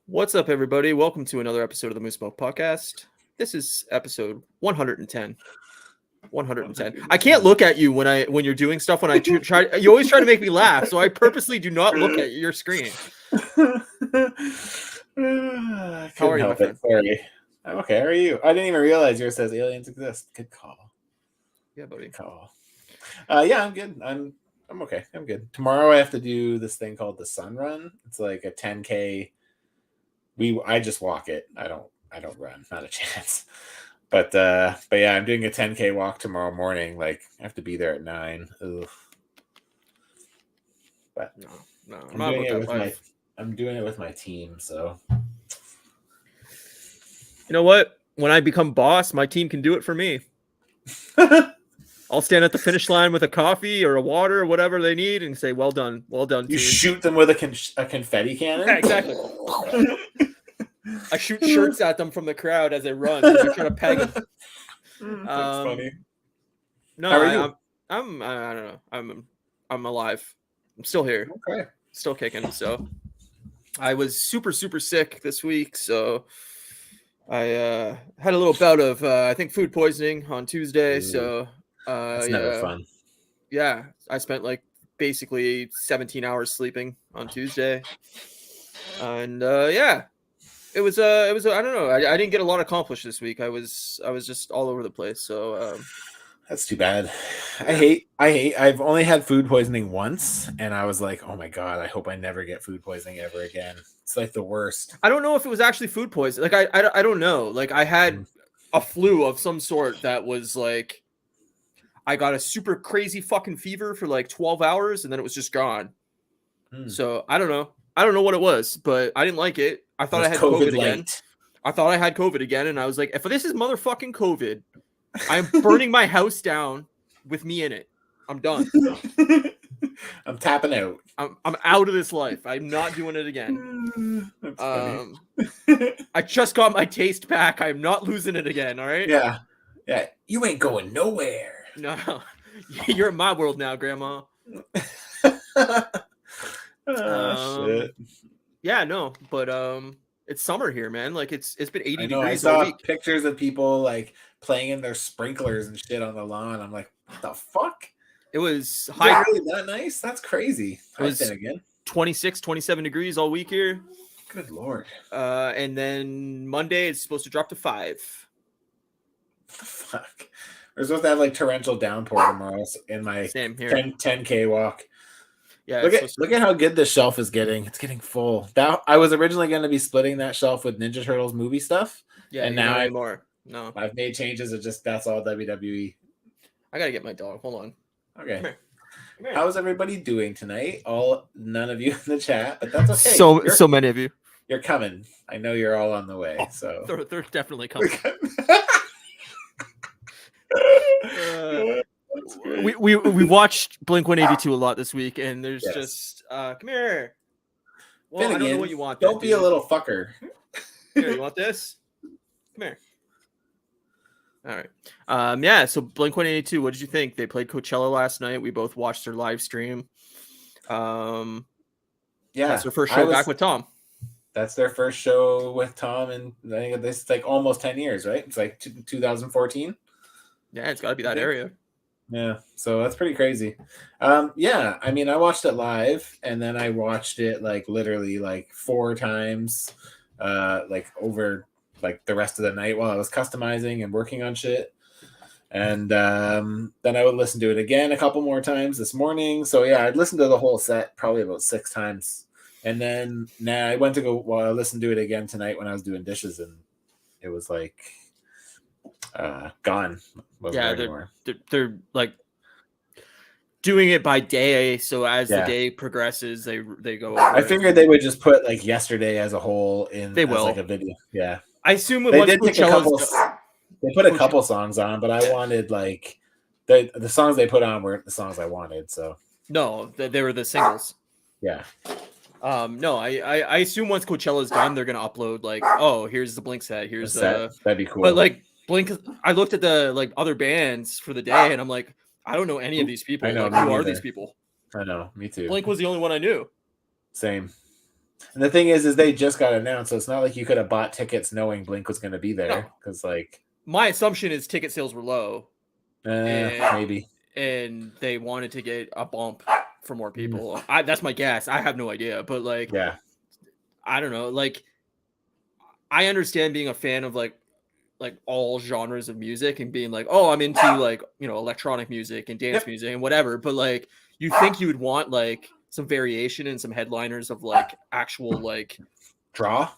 What's up, everybody? Welcome to another episode of the Moose Milk Podcast. This is episode 110. 110. I can't look at you when you're doing stuff. When I try, you always try to make me laugh, so I purposely do not look at your screen. How are you, my friend? Sorry. I'm okay. How are you? I didn't even realize yours says aliens exist. Good call. Yeah, buddy. Good call. Yeah, I'm good. I'm okay. I'm good. Tomorrow I have to do this thing called the Sun Run. It's like a 10K. I just walk it. I don't run. Not a chance. But yeah, I'm doing a 10K walk tomorrow morning. Like I have to be there at 9. Ugh. But no, I'm doing it with my team, so you know what? When I become boss, my team can do it for me. I'll stand at the finish line with a coffee or a water or whatever they need and say, well done, team. You shoot them with a confetti cannon? Yeah, exactly. I shoot shirts at them from the crowd as they run. I try to peg them. That's funny. No, how are you? I don't know. I'm alive. I'm still here. Okay. Still kicking. So I was super sick this week. So I had a little bout of I think food poisoning on Tuesday. So it's never fun. Yeah, I spent like basically 17 hours sleeping on Tuesday, and yeah. It was I don't know. I didn't get a lot accomplished this week. I was just all over the place. So that's too bad. I've only had food poisoning once, and I was like, oh my god, I hope I never get food poisoning ever again. It's like the worst. I don't know if it was actually food poisoning. Like I don't know. Like I had a flu of some sort that was like I got a super crazy fucking fever for like 12 hours and then it was just gone. So I don't know. I don't know what it was, but I didn't like it. I thought I had COVID again. I thought I had COVID again, and I was like, if this is motherfucking COVID, I'm burning my house down with me in it. I'm done. I'm tapping out. I'm out of this life. I'm not doing it again. That's funny. I just got my taste back. I'm not losing it again, all right? Yeah. You ain't going nowhere. No. You're in my world now, Grandma. Shit. Yeah, no, but it's summer here, man. Like it's been 80 degrees I saw all week. Pictures of people like playing in their sprinklers and shit on the lawn. I'm like, what the fuck? It was high. Really that nice? That's crazy. It was again 26, 27 degrees all week here. Good lord. And then Monday it's supposed to drop to 5. What the fuck? We're supposed to have like torrential downpour tomorrow in my 10K walk. Yeah, look at how good this shelf is getting. It's getting full. I was originally going to be splitting that shelf with Ninja Turtles movie stuff. Yeah, and now I've made changes. That's all WWE. I gotta get my dog. Hold on. Okay. Come here. How's everybody doing tonight? None of you in the chat, but that's okay. So many of you. You're coming. I know you're all on the way. So they're definitely coming. We watched Blink-182 a lot this week, and there's just come here. Well, Finnegan, I don't know what you want. Don't be a little fucker. Here, you want this? Come here. All right. Yeah. So Blink-182. What did you think? They played Coachella last night. We both watched their live stream. Yeah, that's their first show back with Tom. That's their first show with Tom, and I think it's like almost 10 years, right? It's like 2014. Yeah, it's got to be that area. Yeah, so that's pretty crazy. Yeah, I mean, I watched it live, and then I watched it like literally like 4 times, like over like the rest of the night while I was customizing and working on shit. And then I would listen to it again a couple more times this morning. So yeah, I'd listened to the whole set probably about 6 times. And then now I went to I listened to it again tonight when I was doing dishes, and it was like gone. Yeah, they're like doing it by day, so as the day progresses they go over. I figured they would just put like yesterday as a whole in like a video. Yeah, I assume they put a couple songs on, but I wanted like the songs they put on weren't the songs I wanted. So no, they were the singles. Yeah. No, I assume once Coachella's done, they're gonna upload like, oh, here's the Blink set. Here's that'd be cool. But like Blink, I looked at the like other bands for the day, and I'm like, I don't know any of these people. I know, like, who are these people? I know, me too. Blink was the only one I knew. Same. And the thing is they just got announced, so it's not like you could have bought tickets knowing Blink was going to be there. Because like, my assumption is ticket sales were low, and maybe, and they wanted to get a bump for more people. That's my guess. I have no idea, but like, yeah, I don't know. Like, I understand being a fan of like all genres of music and being like, oh, I'm into like, you know, electronic music and dance music and whatever. But like, you think you would want like some variation and some headliners of like actual like draw,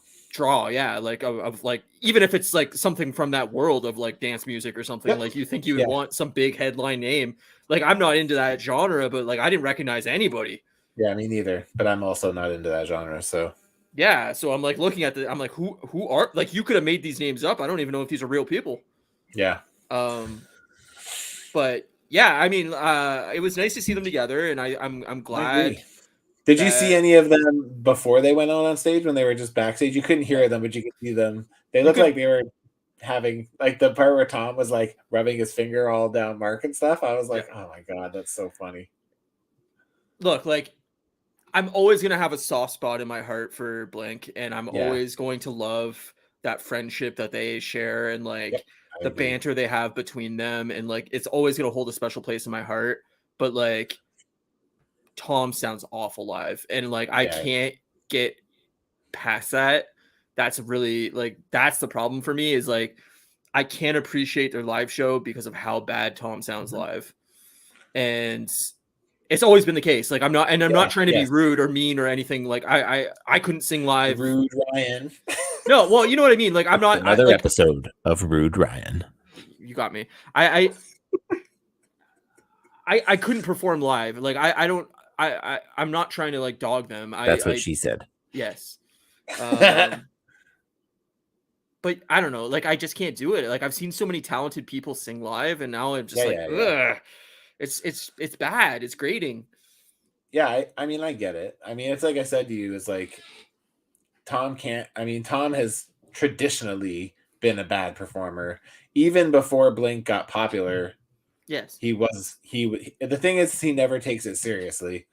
yeah, like of like, even if it's like something from that world of like dance music or something, like you think you would want some big headline name. Like, I'm not into that genre, but like I didn't recognize anybody. Yeah, me neither. But I'm also not into that genre, so yeah. So I'm like looking at I'm like, who are, like, you could have made these names up. I don't even know if these are real people. Yeah. But yeah, I mean, it was nice to see them together, and I'm glad. Did you see any of them before they went out on stage when they were just backstage? You couldn't hear them, but you could see them. They looked like they were having like the part where Tom was like rubbing his finger all down Mark and stuff. I was like, oh my God, that's so funny. Look, like, I'm always going to have a soft spot in my heart for Blink, and I'm always going to love that friendship that they share and like the banter they have between them. And like, it's always going to hold a special place in my heart. But like, Tom sounds awful live, and like, I can't get past that. That's really like, that's the problem for me, is like, I can't appreciate their live show because of how bad Tom sounds live. And it's always been the case. Like, I'm not trying to be rude or mean or anything. Like, I couldn't sing live. Rude Ryan. No, well, you know what I mean. Like, I'm not another episode of Rude Ryan. You got me. I couldn't perform live. Like, I'm not trying to like dog them. That's what she said. Yes. But I don't know. Like, I just can't do it. Like, I've seen so many talented people sing live, and now I'm just ugh. It's bad. It's grating. Yeah, I mean, I get it. I mean, it's like I said to you, it's like Tom has traditionally been a bad performer. Even before Blink got popular. Yes. The thing is, he never takes it seriously.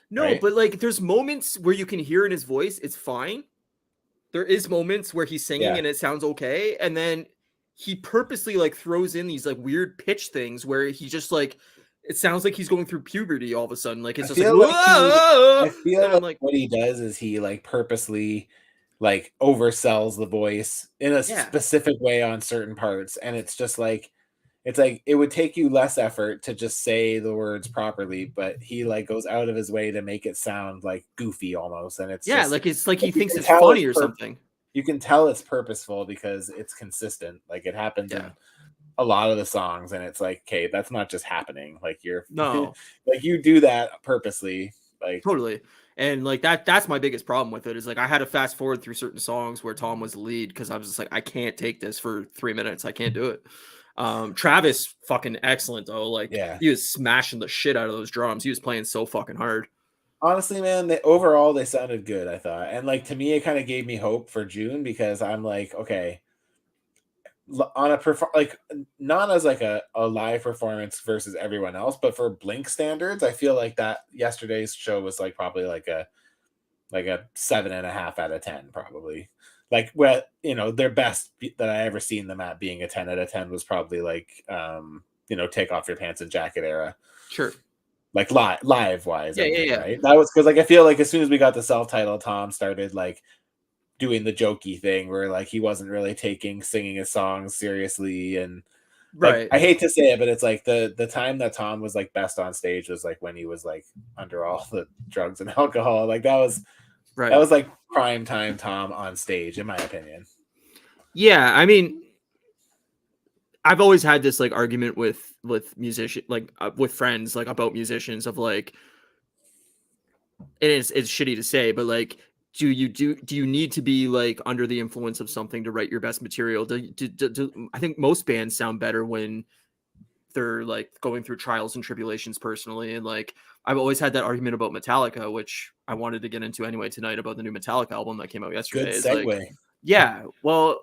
No, right? But like, there's moments where you can hear in his voice, it's fine. There is moments where he's singing and it sounds okay. And then he purposely like throws in these like weird pitch things where he just like, it sounds like he's going through puberty all of a sudden. Like, it's just like, I feel like what he does is he like purposely like oversells the voice in a specific way on certain parts. And it's just like, it would take you less effort to just say the words properly, but he like goes out of his way to make it sound like goofy almost. And it's like, it's like he thinks it's funny or something. You can tell it's purposeful because it's consistent. Like, it happens in a lot of the songs, and it's like, okay, that's not just happening. Like, like you do that purposely. Like, totally. And like that's my biggest problem with it, is like, I had to fast forward through certain songs where Tom was the lead, because I was just like, I can't take this for 3 minutes. I can't do it. Travis, fucking excellent though. Like, he was smashing the shit out of those drums. He was playing so fucking hard. Honestly, man, overall they sounded good, I thought. And like, to me, it kind of gave me hope for June, because I'm like, okay, on a like, not as like a live performance versus everyone else, but for Blink standards, I feel like that yesterday's show was like probably like a 7.5 out of 10, probably. Like, well, you know, their best that I ever seen them at being a 10 out of 10 was probably like, you know, Take Off Your Pants and Jacket era. Sure. Like live wise. Yeah. Right. That was because like, I feel like as soon as we got the self-titled, Tom started like doing the jokey thing where like he wasn't really singing his songs seriously. And like, I hate to say it, but it's like the time that Tom was like best on stage was like when he was like under all the drugs and alcohol. Like, that was that was like prime time Tom on stage, in my opinion. Yeah, I mean, I've always had this like argument with musicians, like with friends, like about musicians, of like, it's shitty to say, but like, do you need to be like under the influence of something to write your best material? I think most bands sound better when they're like going through trials and tribulations personally. And like, I've always had that argument about Metallica, which I wanted to get into anyway tonight, about the new Metallica album that came out yesterday. Good segue. Like, yeah, well,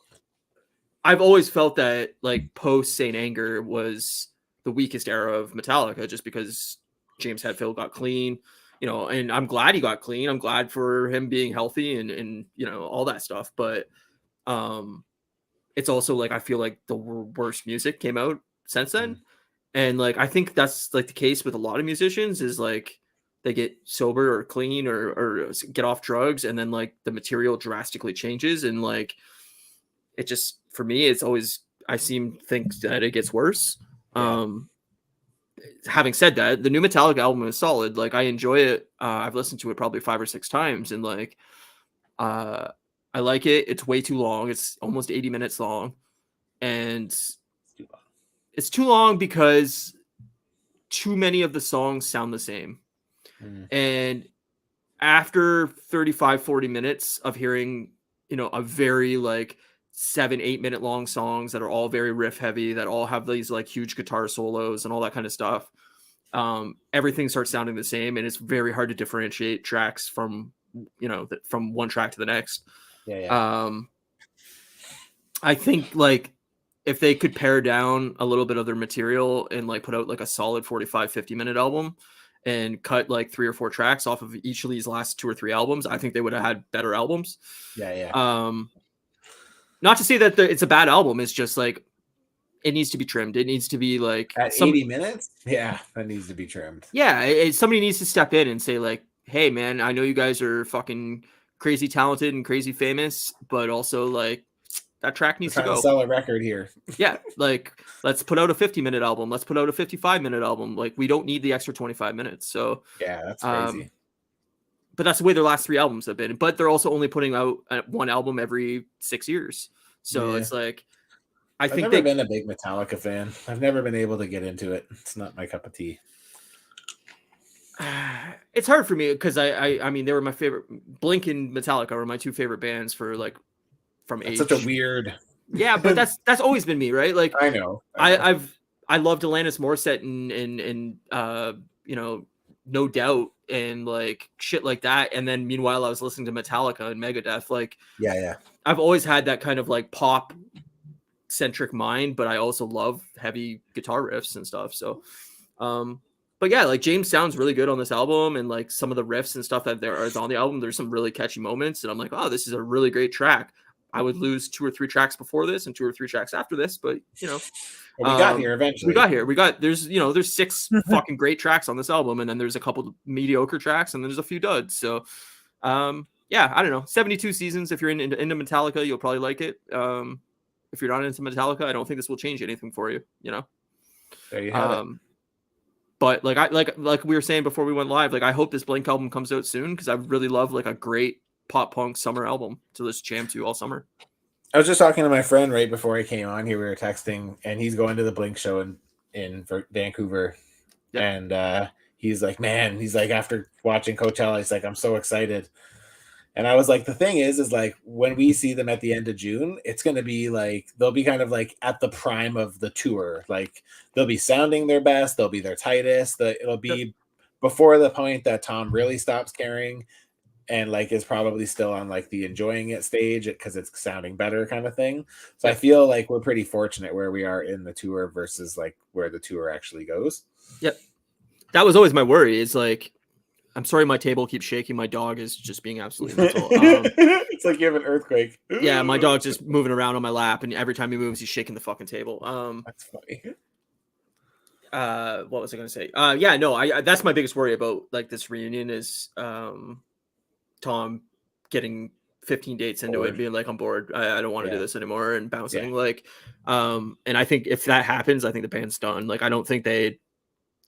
I've always felt that like post Saint Anger was the weakest era of Metallica, just because James Hetfield got clean. you know, and I'm glad he got clean. I'm glad for him being healthy and you know, all that stuff. But it's also like I feel like the worst music came out since then. And like I think that's like the case with a lot of musicians is like they get sober or clean or get off drugs, and then like the material drastically changes, and like it just, for me, it's always, I think that it gets worse. Having said that, the new Metallica album is solid. Like I enjoy it. I've listened to it probably 5 or 6 times, and like I like it. It's way too long. It's almost 80 minutes long, and it's too long because too many of the songs sound the same. And after 35-40 minutes of hearing, you know, a very like 7-8 minute long songs that are all very riff heavy, that all have these like huge guitar solos and all that kind of stuff, everything starts sounding the same, and it's very hard to differentiate tracks from, you know, from one track to the next. I think like if they could pare down a little bit of their material and like put out like a solid 45-50 minute album and cut like 3 or 4 tracks off of each of these last 2 or 3 albums, I think they would have had better albums. Not to say that it's a bad album. It's just like it needs to be trimmed. It needs to be like at 80 minutes. Yeah, that needs to be trimmed. Yeah, somebody needs to step in and say like, "Hey, man, I know you guys are fucking crazy talented and crazy famous, but also like that track needs to go. Sell a record here." Yeah, like let's put out a 50-minute album. Let's put out a 55-minute album. Like we don't need the extra 25 minutes. So yeah, that's crazy. But that's the way their last 3 albums have been. But they're also only putting out one album every 6 years. So it's like, I've never been a big Metallica fan. I've never been able to get into it. It's not my cup of tea. It's hard for me because I mean they were my favorite. Blink and Metallica were my 2 favorite bands for like from age. Such a weird. Yeah, but that's always been me, right? Like I know. I loved Alanis Morissette and you know, No Doubt and like shit like that. And then meanwhile I was listening to Metallica and Megadeth. Like I've always had that kind of like pop centric mind, but I also love heavy guitar riffs and stuff. So but yeah, like James sounds really good on this album, and like some of the riffs and stuff that there are on the album, there's some really catchy moments, and I'm like, oh, this is a really great track. I would lose 2 or 3 tracks before this and 2 or 3 tracks after this, but you know, we got here eventually. We got here. There's 6 fucking great tracks on this album, and then there's a couple mediocre tracks, and there's a few duds. So, yeah, I don't know. 72 seasons. If you're into Metallica, you'll probably like it. If you're not into Metallica, I don't think this will change anything for you. You know. There you have it. But like we were saying before we went live, like I hope this Blink album comes out soon because I really love like a great pop punk summer album to listen jam to all summer. I was just talking to my friend right before I came on here. We were texting, and he's going to the Blink show in Vancouver, and he's like, man, he's like, after watching Coachella, he's like, I'm so excited. And I was like, the thing is like when we see them at the end of June, it's going to be like, they'll be kind of like at the prime of the tour. Like they'll be sounding their best. They'll be their tightest. It'll be before the point that Tom really stops caring and like is probably still on like the enjoying it stage because it's sounding better kind of thing. So I feel like we're pretty fortunate where we are in the tour versus like where the tour actually goes. Yep. That was always my worry. It's like, I'm sorry, my table keeps shaking. My dog is just being absolutely mental. It's like you have an earthquake. Yeah, my dog's just moving around on my lap, and every time he moves, he's shaking the fucking table. That's funny. What was I going to say? Yeah, no, that's my biggest worry about like this reunion is Tom getting 15 dates into it, being like, I'm bored. I don't want to do this anymore, and bouncing. Like, and I think if that happens, I think the band's done. Like, I don't think they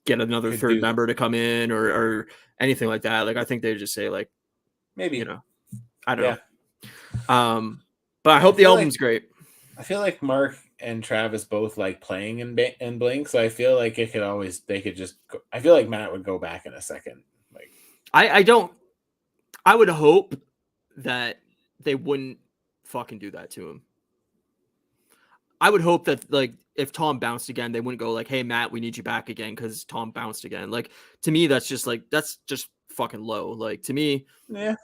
get another third member to come in or anything like that. Like I think they just say like, maybe, you know, I don't know. But I hope the album's great. I feel like Mark and Travis both like playing in Blink, so I feel like they could just go, I feel like Matt would go back in a second. Like I would hope that they wouldn't fucking do that to him. I would hope that like if Tom bounced again, they wouldn't go like, "Hey Matt, we need you back again because Tom bounced again." Like to me, that's just fucking low. Like to me, yeah,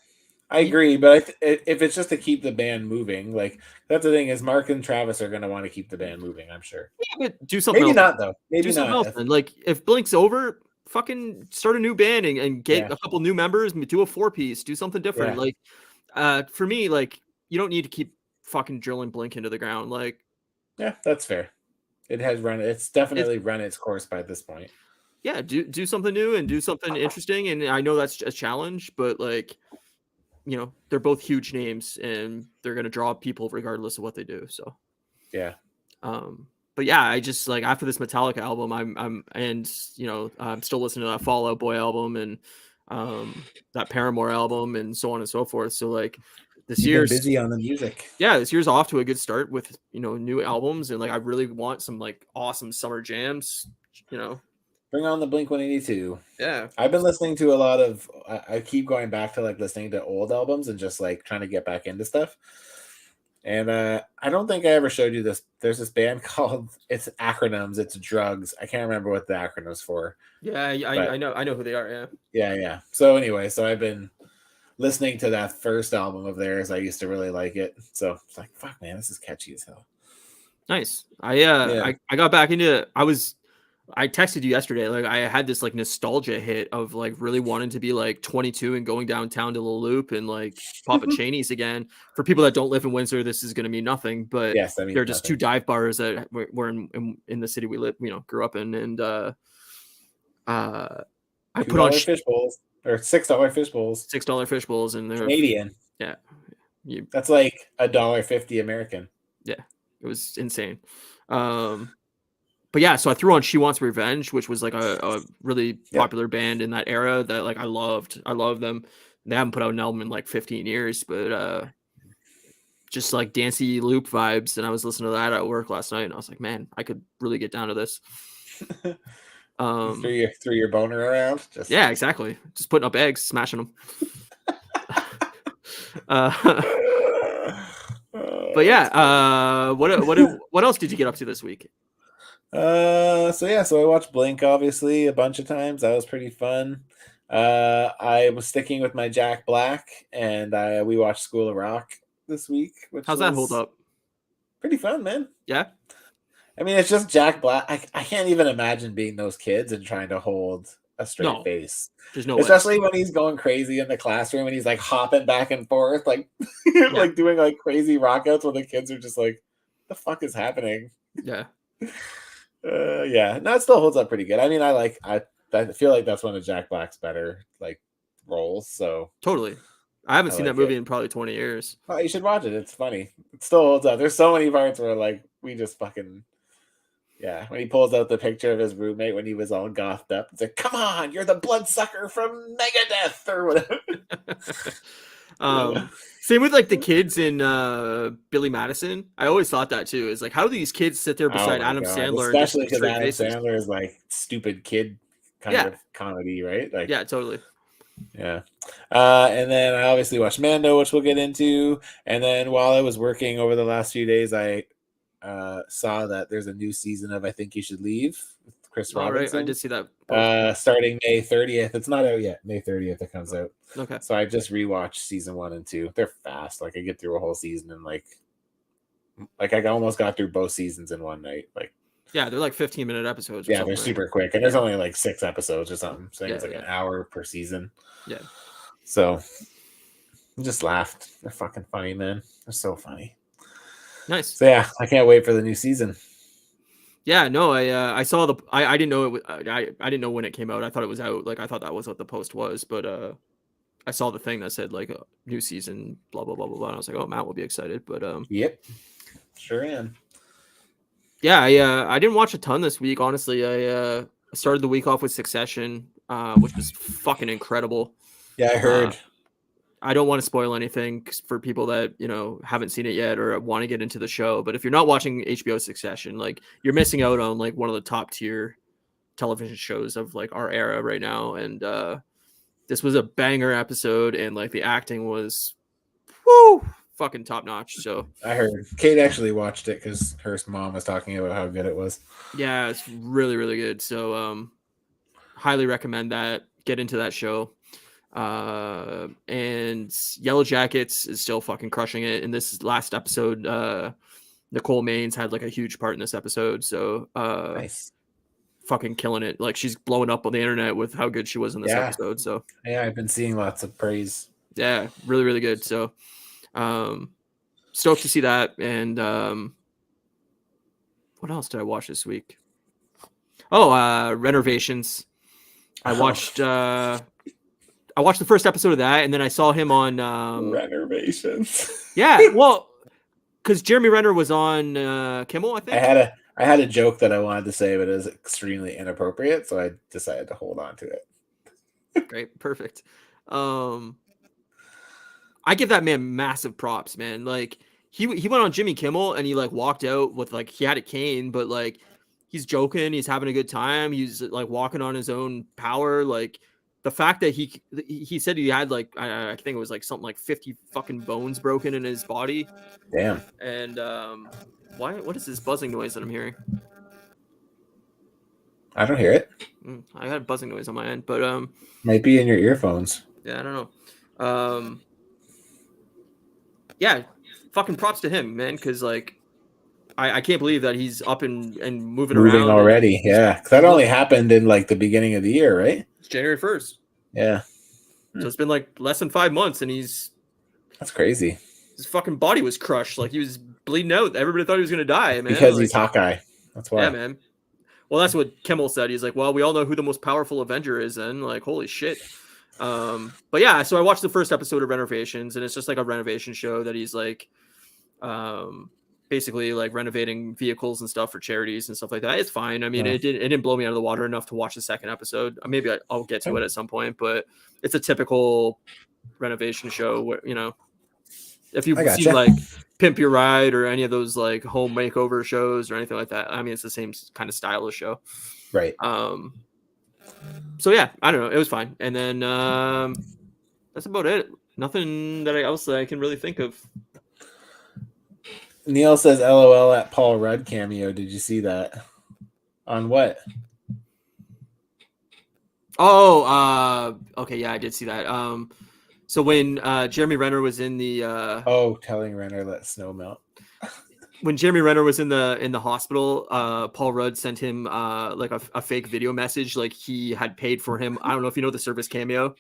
I agree. But if it's just to keep the band moving, like that's the thing is Mark and Travis are going to want to keep the band moving. I'm sure. Yeah, but do something. Maybe else. not though. Maybe do not. Else, like if Blink's over, fucking start a new band and get a couple new members, do a 4-piece, do something different. Like, for me, like, you don't need to keep fucking drilling Blink into the ground. Like, yeah, that's fair. It's definitely run its course by this point. Yeah, do something new and do something interesting. And I know that's a challenge, but like, you know, they're both huge names and they're gonna draw people regardless of what they do. So yeah. But yeah, I just like after this Metallica album, I'm still listening to that Fall Out Boy album and that Paramore album and so on and so forth. So like this year's busy on the music. Yeah, this year's off to a good start with, you know, new albums, and like I really want some like awesome summer jams, you know. Bring on the Blink-182. Yeah. I've been listening to a lot of I keep going back to like listening to old albums and just like trying to get back into stuff. And I don't think I ever showed you this. There's this band called, it's acronyms, it's drugs. I can't remember what the acronym's for. Yeah, I know who they are. Yeah. So anyway, I've been listening to that first album of theirs. I used to really like it. So it's like, fuck, man, this is catchy as hell. Nice. I got back into it. I texted you yesterday. Like I had this like nostalgia hit of like really wanting to be like 22 and going downtown to the Loop and like Papa Cheney's again. For people that don't live in Windsor, this is going to mean nothing. But yes, they're just two dive bars that were in the city we live, you know, grew up in. And I put on fish bowls or $6 fish bowls. $6 fish bowls, and they're Canadian. Yeah, that's like $1.50 American. Yeah, it was insane. But yeah, so I threw on She Wants Revenge, which was like a really popular band in that era that like I loved. I love them. They haven't put out an album in like 15 years, but just like dancey Loop vibes. And I was listening to that at work last night, and I was like, man, I could really get down to this. Threw your boner around. Yeah, exactly. Just putting up eggs, smashing them. But yeah, what else did you get up to this week? So I watched Blink obviously a bunch of times. That was pretty fun. I was sticking with my Jack Black, and we watched School of Rock this week. How's that hold up? Pretty fun, man. Yeah. I mean, it's just Jack Black. I can't even imagine being those kids and trying to hold a straight face. There's no Especially when he's going crazy in the classroom and he's like hopping back and forth, like like doing like crazy rockouts when the kids are just like, the fuck is happening? Yeah. No, it still holds up pretty good. I mean, I feel like that's one of Jack Black's better like roles. So totally. I haven't seen that movie in probably 20 years. Oh, you should watch it. It's funny. It still holds up. There's so many parts where like we just fucking when he pulls out the picture of his roommate when he was all gothed up. It's like, come on, you're the bloodsucker from Megadeth or whatever. Same with like the kids in Billy Madison. I always thought that too. Is like, how do these kids sit there beside Adam Sandler? Especially because Adam Sandler is like stupid kid kind of comedy, right? Like, yeah, totally. Yeah. And then I obviously watched Mando, which we'll get into. And then while I was working over the last few days, I saw that there's a new season of I Think You Should Leave with Chris Robinson. Right. I did see that. Starting May 30th. It's not out yet. May 30th it comes out. Okay. So I just rewatched season 1 and 2. They're fast. Like I get through a whole season in like I almost got through both seasons in one night. Like yeah, they're like 15-minute episodes. Yeah, they're super quick. And there's only like 6 episodes or something. So it's like an hour per season. Yeah. So I just laughed. They're fucking funny, man. They're so funny. Nice. So yeah, I can't wait for the new season. Yeah, no, I saw I didn't know it. I didn't know when it came out. I thought it was out. Like I thought that was what the post was, but I saw the thing that said like a new season, blah blah blah blah blah. And I was like, oh, Matt will be excited. But yep, sure am. Yeah, I didn't watch a ton this week. Honestly, I started the week off with Succession, which was fucking incredible. Yeah, I heard. I don't want to spoil anything for people that, you know, haven't seen it yet or want to get into the show. But if you're not watching HBO Succession, like you're missing out on like one of the top tier television shows of like our era right now. And this was a banger episode, and like the acting was fucking top notch. So I heard Kate actually watched it because her mom was talking about how good it was. Yeah, it's really, really good. So highly recommend that. Get into that show. And Yellow Jackets is still fucking crushing it. In this last episode, Nicole Maines had like a huge part in this episode. So nice. fucking killing it. Like she's blowing up on the internet with how good she was in this episode. So yeah, I've been seeing lots of praise. Yeah, really, really good. So stoked to see that. And what else did I watch this week? Oh, Renovations. I watched the first episode of that, and then I saw him on Renovations. Yeah, well, because Jeremy Renner was on Kimmel, I think. I had a joke that I wanted to say, but it was extremely inappropriate, so I decided to hold on to it. Great, perfect. I give that man massive props, man. Like he went on Jimmy Kimmel and he like walked out with like he had a cane, but like he's joking, he's having a good time, he's like walking on his own power. Like the fact that he said he had like I think it was like something like 50 fucking bones broken in his body. Damn. And what is this buzzing noise that I'm hearing? I don't hear it. I had a buzzing noise on my end, but might be in your earphones. Yeah, I don't know. Yeah, fucking props to him, man, because like I can't believe that he's up and moving around already. Yeah, because that only happened in like the beginning of the year, right? It's January 1st. Yeah. So it's been like less than 5 months, and that's crazy. His fucking body was crushed. Like he was bleeding out. Everybody thought he was gonna die, man. Because he's Hawkeye. That's why. Yeah, man. Well, that's what Kimmel said. He's like, well, we all know who the most powerful Avenger is, and like, holy shit. But yeah, so I watched the first episode of Renovations, and it's just like a renovation show that he's like, basically like renovating vehicles and stuff for charities and stuff like that. It's fine. I mean, it didn't blow me out of the water enough to watch the second episode. Maybe I'll get to it at some point, but it's a typical renovation show where, you know, if you've seen like Pimp Your Ride or any of those like home makeover shows or anything like that, I mean, it's the same kind of style of show. Right. So yeah, I don't know. It was fine. And then that's about it. Nothing else that I can really think of. Neil says LOL at Paul Rudd cameo. Did you see that? On what? Oh, okay, yeah, I did see that. So when Jeremy Renner was in the telling Renner let snow melt. When Jeremy Renner was in the hospital, Paul Rudd sent him like a fake video message, like he had paid for him. I don't know if you know the service Cameo.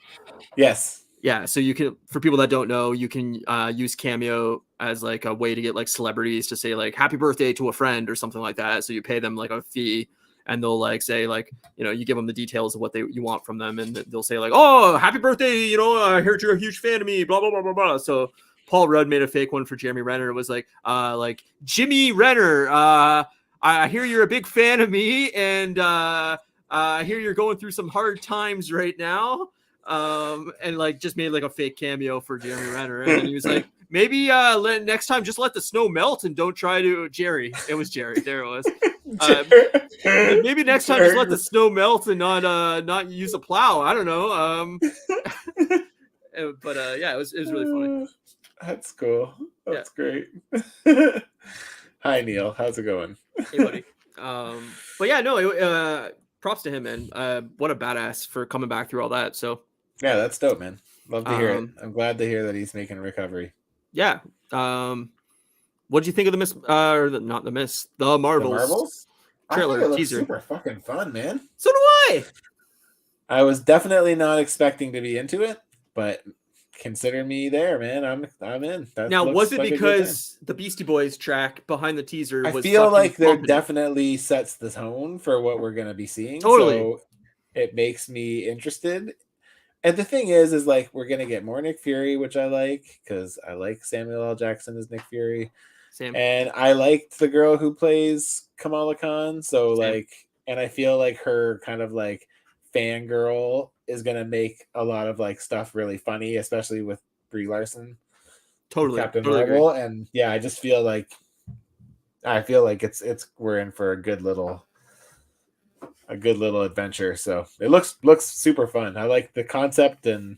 Yes. Yeah, so you can, for people that don't know, you can use Cameo as like a way to get like celebrities to say like happy birthday to a friend or something like that. So you pay them like a fee, and they'll like say like, you know, you give them the details of what you want from them, and they'll say like, oh, happy birthday, you know, I heard you're a huge fan of me, blah blah blah blah blah. So Paul Rudd made a fake one for Jeremy Renner. It was like Jimmy Renner, I hear you're a big fan of me, and I hear you're going through some hard times right now. And like just made like a fake cameo for Jeremy Renner, and then he was like, maybe next time just let the snow melt and don't try to Jerry. It was Jerry. There it was. Maybe next time just let the snow melt and not use a plow. I don't know. But yeah, it was really funny. That's cool. That's great. Hi Neil, how's it going? Hey buddy. But yeah, no, props to him, man. What a badass for coming back through all that. So yeah, that's dope, man. Love to hear it. I'm glad to hear that he's making a recovery. Yeah. What did you think of the Marvels trailer teaser? Super fucking fun, man. So do I. I was definitely not expecting to be into it, but consider me there, man. I'm in. Now, was it because the Beastie Boys track behind the teaser was I feel like there definitely sets the tone for what we're gonna be seeing. Totally. So it makes me interested. And the thing is like we're gonna get more Nick Fury, which I like because I like Samuel L. Jackson as Nick Fury. Same. And I liked the girl who plays Kamala Khan. So like, and I feel like her kind of like fangirl is gonna make a lot of like stuff really funny, especially with Brie Larson. Totally. Captain Marvel. And yeah, I just feel like it's we're in for a good little adventure. So it looks super fun. I like the concept, and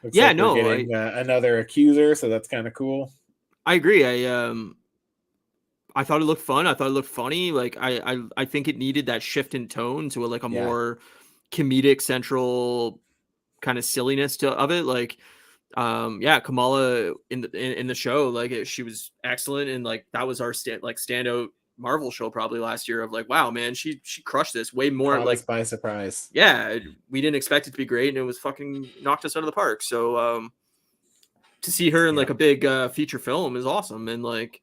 looks like we're getting another accuser, so that's kind of cool. I agree. I thought it looked fun. I thought it looked funny. Like I think it needed that shift in tone to a more comedic central kind of silliness of it. Like Kamala in the show, like she was excellent, and like that was our standout Marvel show probably last year of like, wow, man, she crushed this way more. Caught like us by surprise. Yeah, we didn't expect it to be great, and it was fucking knocked us out of the park. So to see her in like a big feature film is awesome, and like,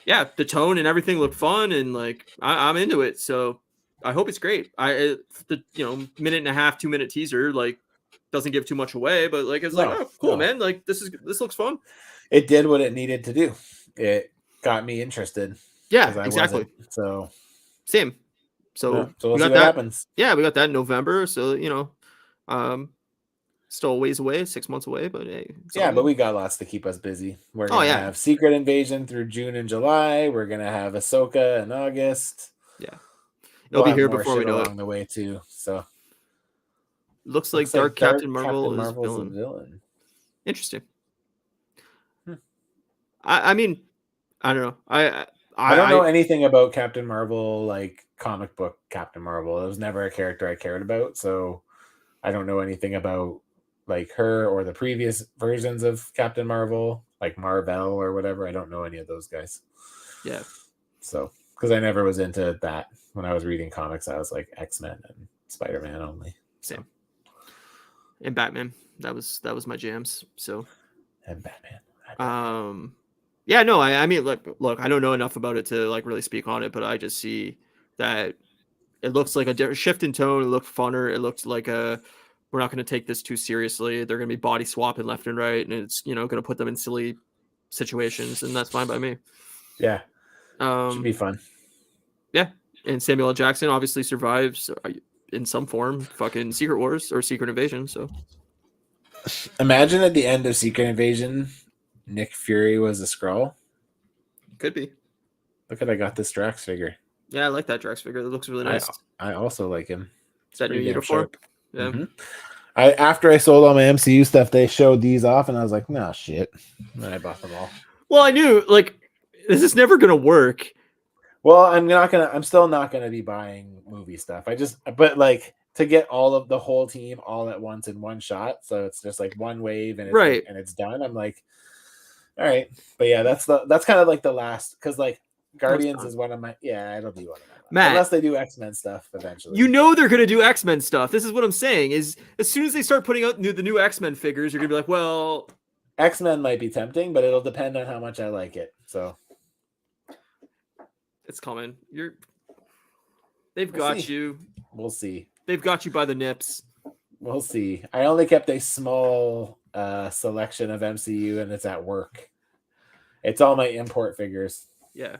yeah, the tone and everything looked fun, and like I'm into it. So I hope it's great. The minute and a half, 2 minute teaser like doesn't give too much away, but like it's like, oh cool, man, like this looks fun. It did what it needed to do. It got me interested. Yeah, exactly. So same. So we'll we see got what that. happens. Yeah, we got that in November. So still a ways away, 6 months away, but hey, but we got lots to keep us busy. We're gonna have Secret Invasion through June and July. We're gonna have Ahsoka in August. Yeah, it'll be here before we know along the way too. So looks like Dark Captain Marvel is a villain. Interesting. I mean, I don't know. I don't know anything about Captain Marvel, like comic book Captain Marvel. It was never a character I cared about, so I don't know anything about like her or the previous versions of Captain Marvel, like Marvel or whatever. I don't know any of those guys. Yeah. So, because I never was into that when I was reading comics, I was like X-Men and Spider-Man only. Same. And Batman. That was my jams. So. And Batman. Yeah, no, I mean, look, I don't know enough about it to like really speak on it, but I just see that it looks like a different shift in tone. It looked funner. It looked like we're not going to take this too seriously. They're going to be body swapping left and right, and it's going to put them in silly situations, and that's fine by me. Yeah, should be fun. Yeah, and Samuel L. Jackson obviously survives in some form, fucking Secret Wars or Secret Invasion. So imagine at the end of Secret Invasion, Nick Fury was a Skrull. Could be. Look at I got this Drax figure. Yeah, I like that Drax figure. It looks really nice. I also like him. Is that new uniform? Yeah. Mm-hmm. After I sold all my MCU stuff, they showed these off, and I was like, "No shit." And then I bought them all. Well, I knew like this is never gonna work. Well, I'm still not gonna be buying movie stuff. But like to get all of the whole team all at once in one shot, so it's just like one wave and it's done. I'm like, all right, but yeah, that's kind of like the last, because like Guardians is one of my it'll be one of my Matt, unless they do X-Men stuff eventually. They're gonna do X-Men stuff. This is what I'm saying. Is as soon as they start putting out the new X-Men figures, you're gonna be like, well, X-Men might be tempting, but it'll depend on how much I like it. So it's coming. They've got you. We'll see. They've got you by the nips. We'll see. I only kept a small selection of MCU, and it's at work. It's all my import figures. Yeah.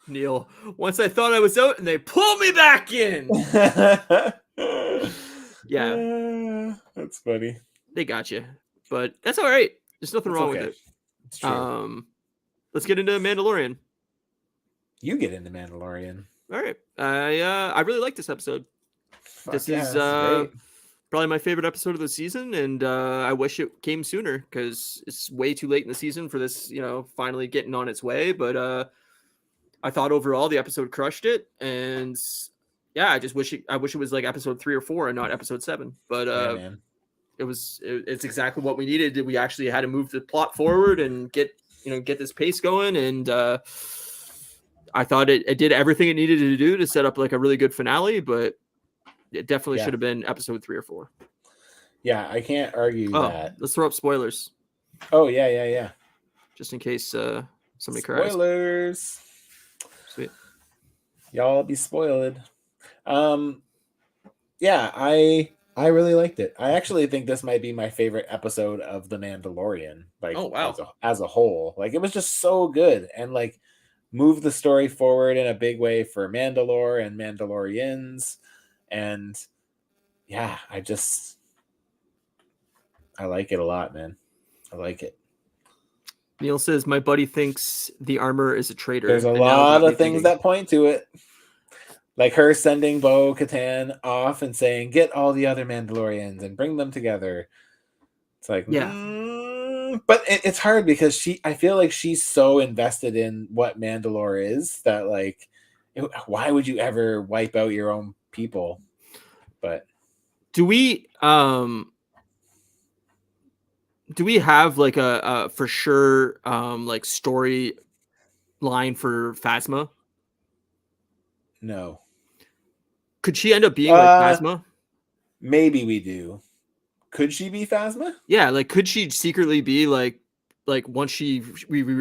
Neil, once I thought I was out and they pulled me back in. Yeah. That's funny. They got you. But that's all right. There's nothing wrong with it. It's true. Let's get into Mandalorian. You get into Mandalorian. All right. I really like this episode. This is great. Probably my favorite episode of the season, and I wish it came sooner because it's way too late in the season for this, finally getting on its way. But I thought overall the episode crushed it, and yeah, I wish it was like episode 3 or 4 and not episode 7. But it's exactly what we needed. We actually had to move the plot forward and get this pace going, and I thought it did everything it needed to do to set up like a really good finale, but it definitely should have been episode 3 or 4. Yeah, I can't argue that. Let's throw up spoilers. Oh, yeah. Just in case somebody cries. Spoilers. Sweet. Y'all be spoiled. Yeah, I really liked it. I actually think this might be my favorite episode of The Mandalorian. Like, oh, wow. As a whole. Like, it was just so good. And like, moved the story forward in a big way for Mandalore and Mandalorians. And yeah, I like it a lot, man. I like it. Neil says, my buddy thinks the armor is a traitor. There's a lot of things that point to it. Like her sending Bo-Katan off and saying, get all the other Mandalorians and bring them together. It's like, but it's hard because I feel like she's so invested in what Mandalore is that like, why would you ever wipe out your own people? But do we have like a for sure like story line for Phasma? No. Could she end up being like Phasma? Maybe we do. Could she be Phasma? Yeah, like could she secretly be like once we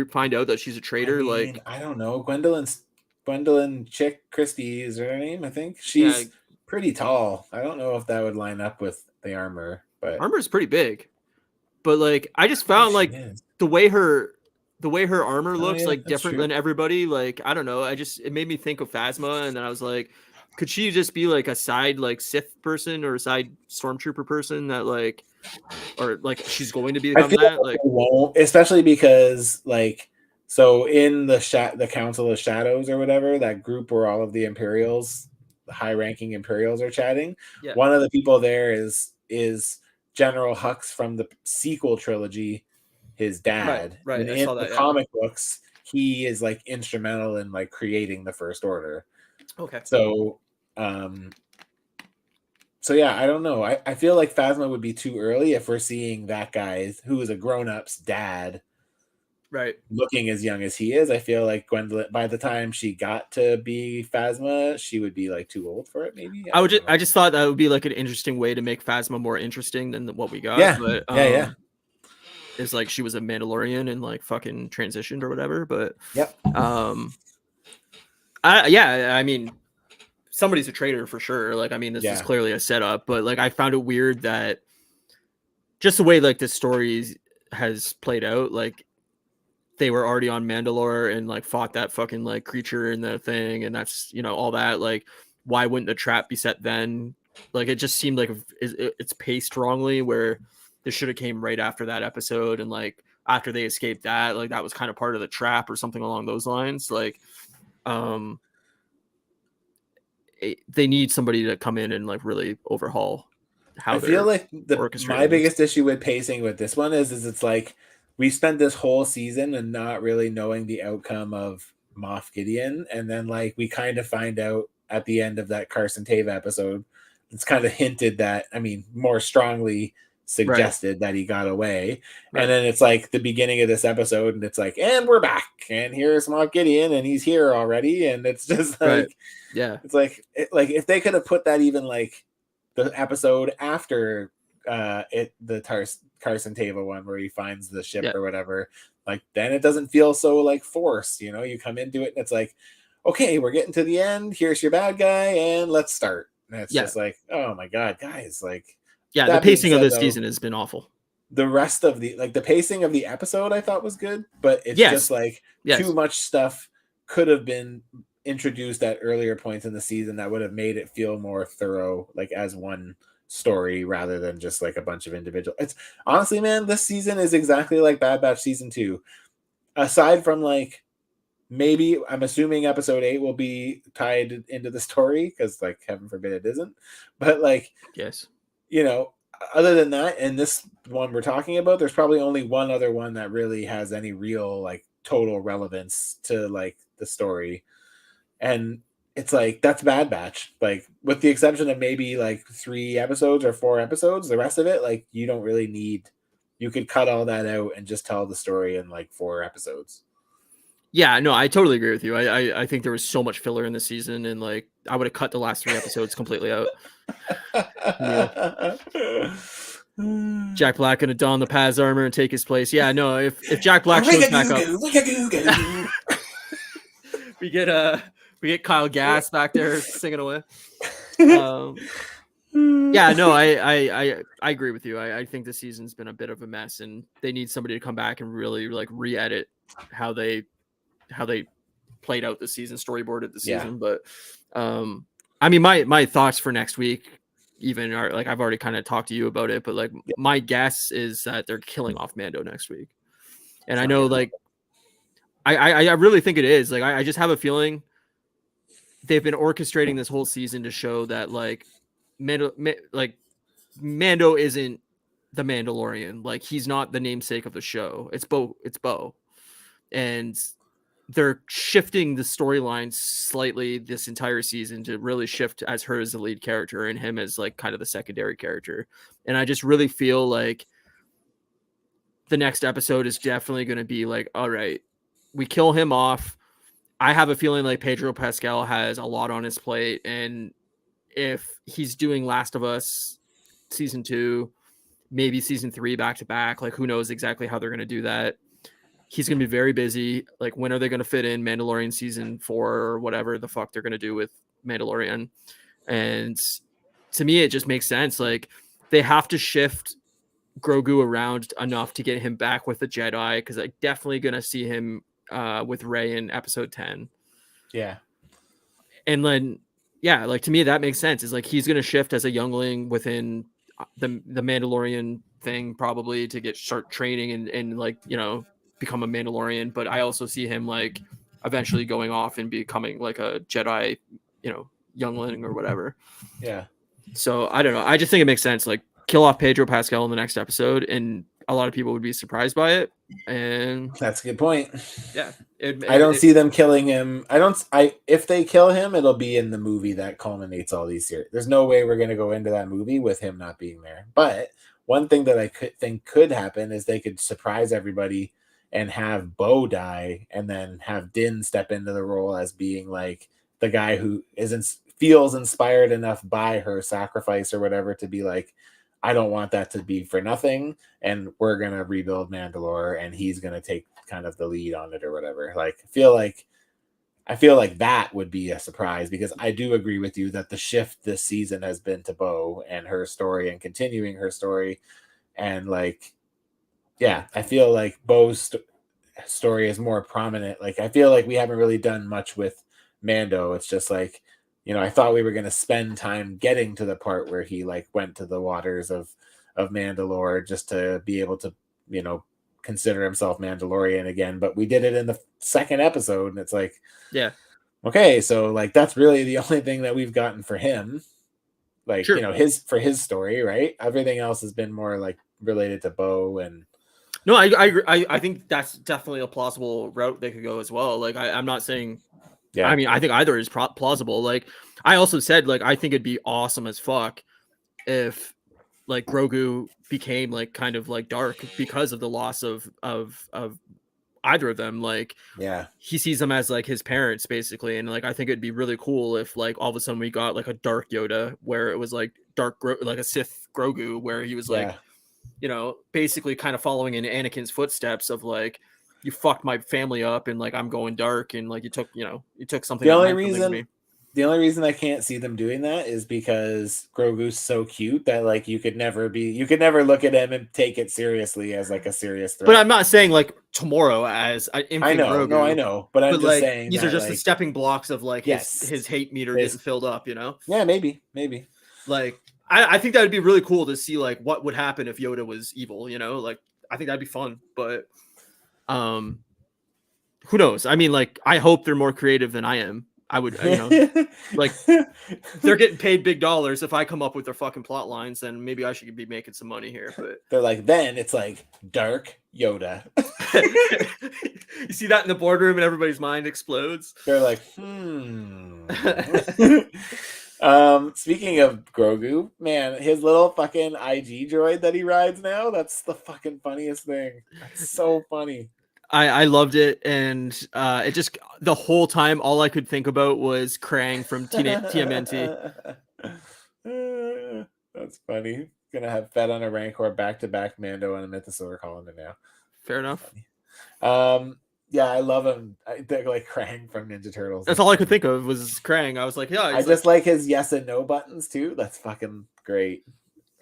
find out that she's a traitor? I mean, like I don't know. Gwendolyn Chick Christie is her name, I think. She's pretty tall. I don't know if that would line up with the armor, but armor's pretty big. But like I just found like the way her armor looks like different than everybody. Like I don't know. It made me think of Phasma, and then I was like, could she just be like a side like Sith person or a side stormtrooper person that like, or like she's going to become that? Like won't, especially because like so in the Council of Shadows or whatever, that group where all of the Imperials, the high-ranking Imperials are chatting. Yeah. One of the people there is General Hux from the sequel trilogy, his dad. Right. And in the comic books, he is like instrumental in like creating the First Order. Okay. So yeah, I don't know. I feel like Phasma would be too early if we're seeing that guy who is a grown-up's dad, right, looking as young as he is. I feel like Gwendolyn, by the time she got to be Phasma, she would be like too old for it. Maybe I just thought that would be like an interesting way to make Phasma more interesting than what we got. Yeah, but yeah. It's like she was a Mandalorian and like fucking transitioned or whatever. But yep. I mean, somebody's a traitor for sure. Like, I mean, this is clearly a setup, but like, I found it weird that just the way like this story has played out, like they were already on Mandalore and like fought that fucking like creature in the thing. And that's, all that, like, why wouldn't the trap be set then? Like, it just seemed like it's paced wrongly where this should have came right after that episode. And like, after they escaped that, like that was kind of part of the trap or something along those lines. Like, they need somebody to come in and like really overhaul how I feel like my biggest issue with pacing with this one is it's like we spent this whole season and not really knowing the outcome of Moff Gideon, and then like we kind of find out at the end of that Carson Tava episode, it's kind of hinted that, I mean, more strongly suggested that he got away. And then it's like the beginning of this episode and it's like, and we're back and here's Moff Gideon and he's here already. And it's just like, it's like, if they could have put that even like the episode after the Carson Tava one where he finds the ship or whatever, like then it doesn't feel so like forced, you come into it and it's like, okay, we're getting to the end, here's your bad guy and let's start. And it's just like, oh my God, guys, like, the pacing of this season has been awful. The rest of the pacing of the episode I thought was good, but it's just like too much stuff could have been introduced at earlier points in the season that would have made it feel more thorough, like as one story rather than just like a bunch of individual. It's honestly, man, this season is exactly like Bad Batch season 2. Aside from like maybe I'm assuming episode 8 will be tied into the story because like heaven forbid it isn't. But like other than that, and this one we're talking about, there's probably only one other one that really has any real like total relevance to like the story. And it's like, that's Bad Batch. Like, with the exception of maybe like 3 episodes or 4 episodes, the rest of it, like, you don't really need, you could cut all that out and just tell the story in like 4 episodes. Yeah, no, I totally agree with you. I think there was so much filler in the season, and like I would have cut the last 3 episodes completely out. Jack Black gonna don the Paz armor and take his place. Yeah, no, if Jack Black shows back up, we get Kyle Gass back there singing away. Yeah, no, I agree with you. I think the season's been a bit of a mess, and they need somebody to come back and really like re-edit how they played out the season, storyboarded the season. But I mean, my thoughts for next week even are like, I've already kind of talked to you about it, but like my guess is that they're killing off Mando next week. And I know like I really think it is. Like I just have a feeling they've been orchestrating this whole season to show that like Mando isn't the Mandalorian. Like he's not the namesake of the show. It's Bo. And they're shifting the storyline slightly this entire season to really shift as her as the lead character and him as like kind of the secondary character. And I just really feel like the next episode is definitely going to be like, all right, we kill him off. I have a feeling like Pedro Pascal has a lot on his plate, and if he's doing Last of Us season 2, maybe season 3 back to back, like who knows exactly how they're going to do that. He's going to be very busy. Like, when are they going to fit in Mandalorian season 4 or whatever the fuck they're going to do with Mandalorian? And to me, it just makes sense. Like, they have to shift Grogu around enough to get him back with the Jedi, because I'm definitely going to see him with Rey in episode 10. Yeah. And then, yeah, like to me, that makes sense. Is like he's going to shift as a youngling within the Mandalorian thing, probably to start training and like, you know, become a Mandalorian. But I also see him like eventually going off and becoming like a Jedi, you know, youngling or whatever. Yeah. So I don't know. I just think it makes sense. Like, kill off Pedro Pascal in the next episode, and a lot of people would be surprised by it. And that's a good point. Yeah. I don't see them killing him. If they kill him, it'll be in the movie that culminates all these series. There's no way we're going to go into that movie with him not being there. But one thing that I could happen is they could surprise everybody and have Bo die, and then have Din step into the role as being like the guy who feels inspired enough by her sacrifice or whatever to be like, I don't want that to be for nothing, and we're going to rebuild Mandalore, and he's going to take kind of the lead on it or whatever. Like, I feel like that would be a surprise, because I do agree with you that the shift this season has been to Bo and her story and continuing her story. And like, yeah, I feel like Bo's story is more prominent. Like, I feel like we haven't really done much with Mando. It's just like, you know, I thought we were going to spend time getting to the part where he like went to the waters of Mandalore just to be able to, you know, consider himself Mandalorian again. But we did it in the second episode, and it's like, yeah, okay, so like that's really the only thing that we've gotten for him. Like, sure. You know, his story, right? Everything else has been more like related to Bo. And no, I think that's definitely a plausible route they could go as well. Like, I'm not saying. Yeah. I mean, I think either is plausible. Like, I also said, like, I think it'd be awesome as fuck if like Grogu became like kind of like dark because of the loss of either of them. Like, yeah, he sees them as like his parents basically, and like I think it'd be really cool if like all of a sudden we got like a dark Yoda where it was like like a Sith Grogu, where he was like, you know, basically kind of following in Anakin's footsteps of like, you fucked my family up, and like I'm going dark, and like you took something. The only reason I can't see them doing that is because Grogu's so cute that like you could never look at him and take it seriously as like a serious threat. But I'm not saying like tomorrow as infant Grogu. No, I know, but I'm just like, saying these are just the stepping blocks of like his hate meter getting filled up, you know? Yeah, maybe. Like, I think that would be really cool to see like what would happen if Yoda was evil, you know? Like, I think that'd be fun, but who knows? I mean, like, I hope they're more creative than I am. I would, you know, like, they're getting paid big dollars. If I come up with their fucking plot lines, then maybe I should be making some money here. But they're like, then it's like dark Yoda. You see that in the boardroom, and everybody's mind explodes. They're like, speaking of Grogu, man, his little fucking IG droid that he rides now, that's the fucking funniest thing. That's so funny. I loved it, and it just the whole time all I could think about was Krang from TMNT. That's funny. Gonna have Fed on a Rancor back-to-back Mando and a Mythosaur colony now. Fair enough. Yeah, I love him. They're like Krang from Ninja Turtles. That's all I could think of was Krang. I was like, yeah. I just like his yes and no buttons too. That's fucking great.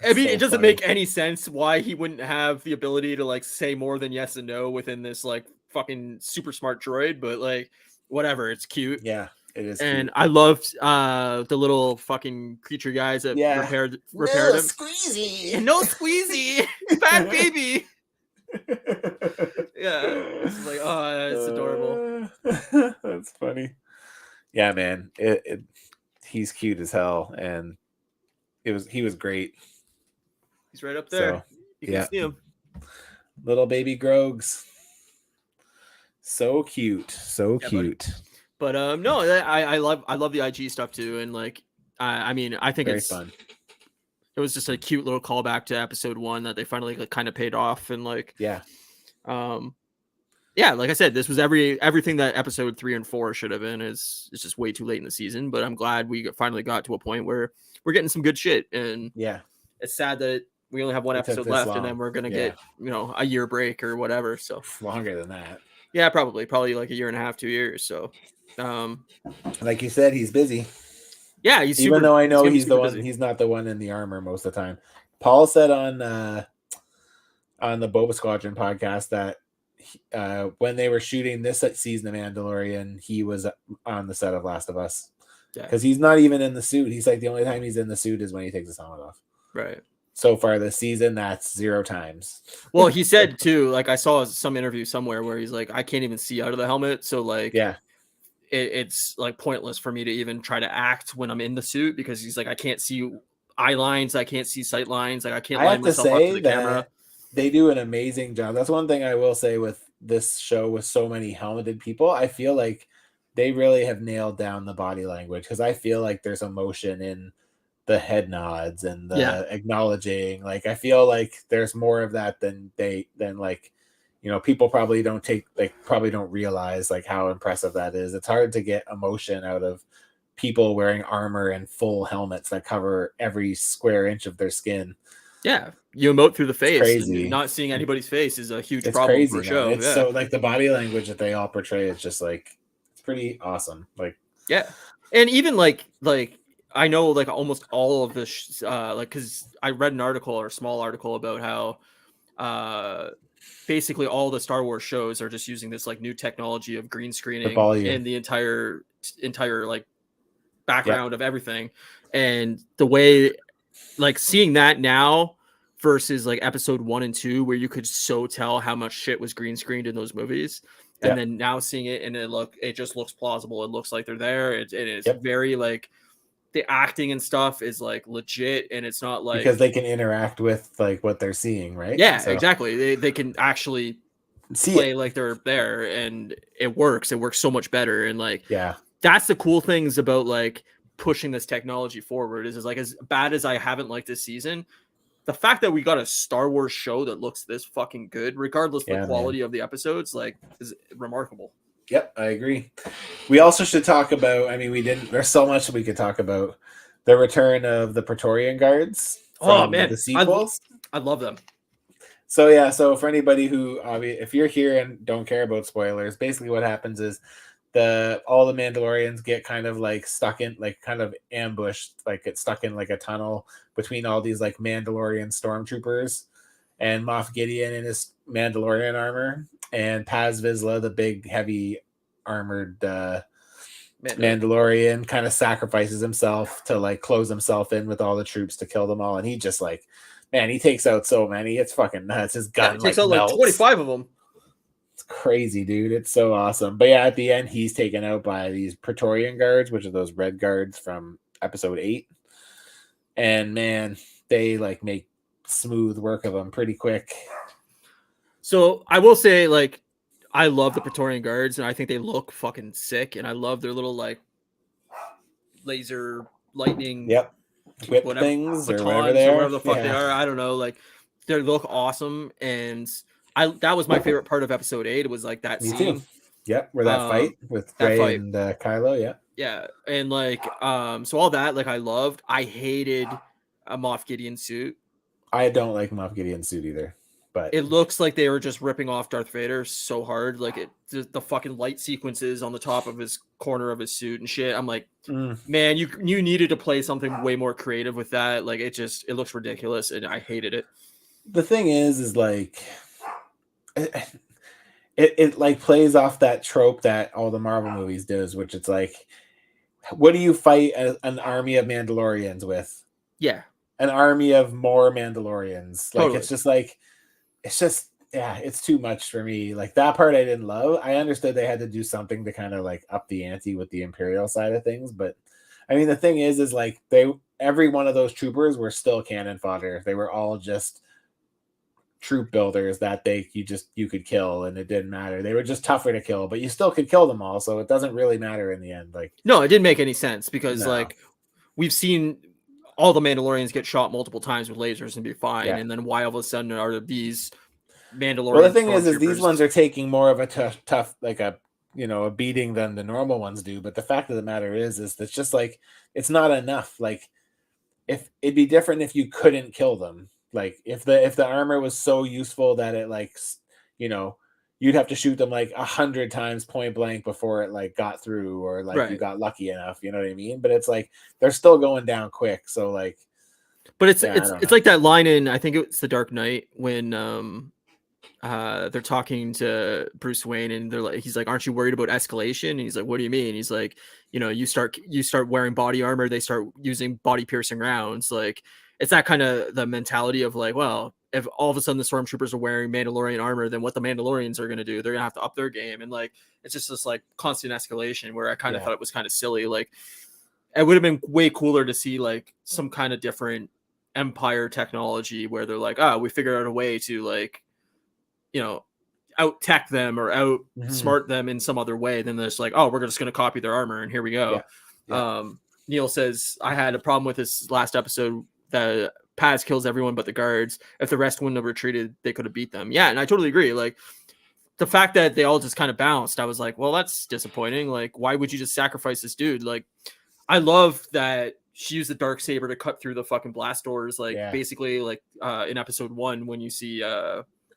I mean, it doesn't make any sense why he wouldn't have the ability to like say more than yes and no within this like fucking super smart droid, but like whatever, it's cute. Yeah, it is. And cute. I loved the little fucking creature guys that repaired him. Squeezy. And no squeezy. Fat baby. Yeah. It's like, oh, it's adorable. That's funny. Yeah, man. He's cute as hell, and he was great. He's right up there. So, you can see him. Little baby Grogs. So cute. So cute. But no, I love the IG stuff too. And like I mean, I think very it's fun. It was just a cute little callback to episode 1 that they finally like, kind of paid off, and like yeah, like I said, this was everything that episode 3 and 4 should have been. It's just way too late in the season, but I'm glad we finally got to a point where we're getting some good shit. And yeah, it's sad that we only have one episode left, and then we're gonna get a year break or whatever. So longer than that. Yeah, probably like a year and a half, 2 years. So, like you said, he's busy. Yeah, he's even though I know he's the one. Busy. He's not the one in the armor most of the time. Paul said on the Boba Squadron podcast that when they were shooting this season of Mandalorian, he was on the set of Last of Us because he's not even in the suit. He's like the only time he's in the suit is when he takes his helmet off. Right. So far this season, that's 0 times. Well, he said too, like I saw some interview somewhere where he's like, I can't even see out of the helmet. So like, yeah, it's like pointless for me to even try to act when I'm in the suit because he's like, I can't see eye lines. I can't see sight lines. Like I can't line myself up to the camera. They do an amazing job. That's one thing I will say with this show with so many helmeted people. I feel like they really have nailed down the body language because I feel like there's emotion in the head nods and the acknowledging. Like I feel like there's more of that than like, people probably don't realize like how impressive that is. It's hard to get emotion out of people wearing armor and full helmets that cover every square inch of their skin. Yeah, you emote through the face. Crazy. Not seeing anybody's face is a huge problem for a show. It's so like the body language that they all portray is just like it's pretty awesome. Like and even like I know like almost all of this like because I read an article or a small article about how basically all the Star Wars shows are just using this like new technology of green screening in the entire like background of everything, and the way. Like seeing that now versus like episode 1 and 2, where you could so tell how much shit was green screened in those movies, and then now seeing it and it just looks plausible. It looks like they're there. It is very like the acting and stuff is like legit, and it's not like because they can interact with like what they're seeing, right? Yeah, so. Exactly. They can actually play like they're there, and it works. It works so much better, and like that's the cool things about like. Pushing this technology forward is like as bad as I haven't liked this season, the fact that we got a Star Wars show that looks this fucking good, regardless of the quality of the episodes, like is remarkable. Yep, I agree. We also should talk about, there's so much we could talk about. The return of the Praetorian Guards. The sequels. I love them. So for anybody who, if you're here and don't care about spoilers, basically what happens is all the Mandalorians get kind of like stuck in like kind of ambushed, like get stuck in like a tunnel between all these like Mandalorian stormtroopers and Moff Gideon in his Mandalorian armor and Paz Vizsla, the big heavy armored Mandalorian, kind of sacrifices himself to like close himself in with all the troops to kill them all, and he just like he takes out so many, it's fucking nuts. His gun takes out like 25 of them. It's crazy, dude. It's so awesome. But at the end, he's taken out by these Praetorian guards, which are those red guards from episode 8. And man, they like make smooth work of them pretty quick. So I will say, like, I love the Praetorian guards, and I think they look fucking sick. And I love their little like laser lightning, whip things or whatever the fuck they are. I don't know. Like, they look awesome, and that was my favorite part of episode 8. It was like that scene. Too. Yep, where that fight with Rey and Kylo. Yeah, and like so all that like I loved. I hated a Moff Gideon suit. I don't like Moff Gideon's suit either, but it looks like they were just ripping off Darth Vader so hard. Like the fucking light sequences on the top of his corner of his suit and shit. I'm like, man, you needed to play something way more creative with that. Like it looks ridiculous, and I hated it. The thing is like. It like plays off that trope that all the Marvel movies does, which it's like, what do you fight an army of Mandalorians with? Yeah, an army of more Mandalorians. Like it's too much for me. Like that part I didn't love. I understood they had to do something to kind of like up the ante with the Imperial side of things, but the thing is like every one of those troopers were still cannon fodder. They were all just troop builders that you could kill, and it didn't matter. They were just tougher to kill, but you still could kill them all, so it doesn't really matter in the end. Like no, it didn't make any sense because like we've seen all the Mandalorians get shot multiple times with lasers and be fine, and then why all of a sudden are these Mandalorian. Well, the thing is these stormtroopers. ones are taking more of a tough like a a beating than the normal ones do. But the fact of the matter is it's just like it's not enough. Like if it'd be different if you couldn't kill them. Like if the armor was so useful that it like you'd have to shoot them like 100 times point blank before it like got through, or like you Right. got lucky enough. You know what I mean? But it's like they're still going down quick. So like, But it's yeah, it's like that line in, I think it's The Dark Knight, when they're talking to Bruce Wayne and he's like, aren't you worried about escalation? And he's like, what do you mean? He's like, you start wearing body armor, they start using body piercing rounds. Like, it's that kind of the mentality of like, well, if all of a sudden the stormtroopers are wearing Mandalorian armor, then what the Mandalorians are going to do, they're gonna have to up their game. And like, it's just this like constant escalation where I kind of thought it was kind of silly. Like, it would have been way cooler to see like some kind of different Empire technology where they're like, we figured out a way to like, out tech them or out smart them in some other way. Then there's like, we're just going to copy their armor and here we go. Neil says, I had a problem with this last episode that Paz kills everyone but the guards. If the rest wouldn't have retreated, they could have beat them. Yeah, and I totally agree. Like, the fact that they all just kind of bounced, I was like, well, that's disappointing. Like, why would you just sacrifice this dude? Like, I love that she used the Darksaber to cut through the fucking blast doors, like basically like in episode 1 when you see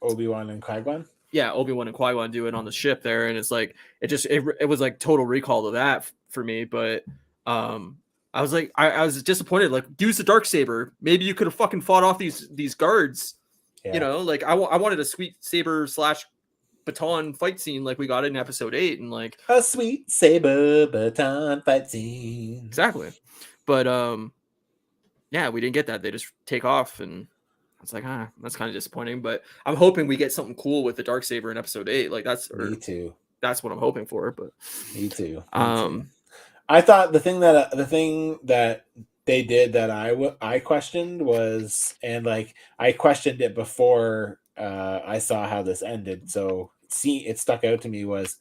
Obi-Wan and Qui-Gon. Yeah, Obi-Wan and Qui-Gon do it on the ship there, and it's like it was like total recall to that for me. But I was like, I was disappointed. Like, use the Darksaber. Maybe you could have fucking fought off these guards. Like I wanted a sweet saber / baton fight scene like we got in episode 8, and like a sweet saber baton fight scene. Exactly. But yeah, we didn't get that. They just take off, and it's like, that's kind of disappointing. But I'm hoping we get something cool with the Darksaber in episode 8. Like, me too. That's what I'm hoping for. But me too. I thought the thing that they did that I questioned was, and like I questioned it before I saw how this ended, so it stuck out to me, was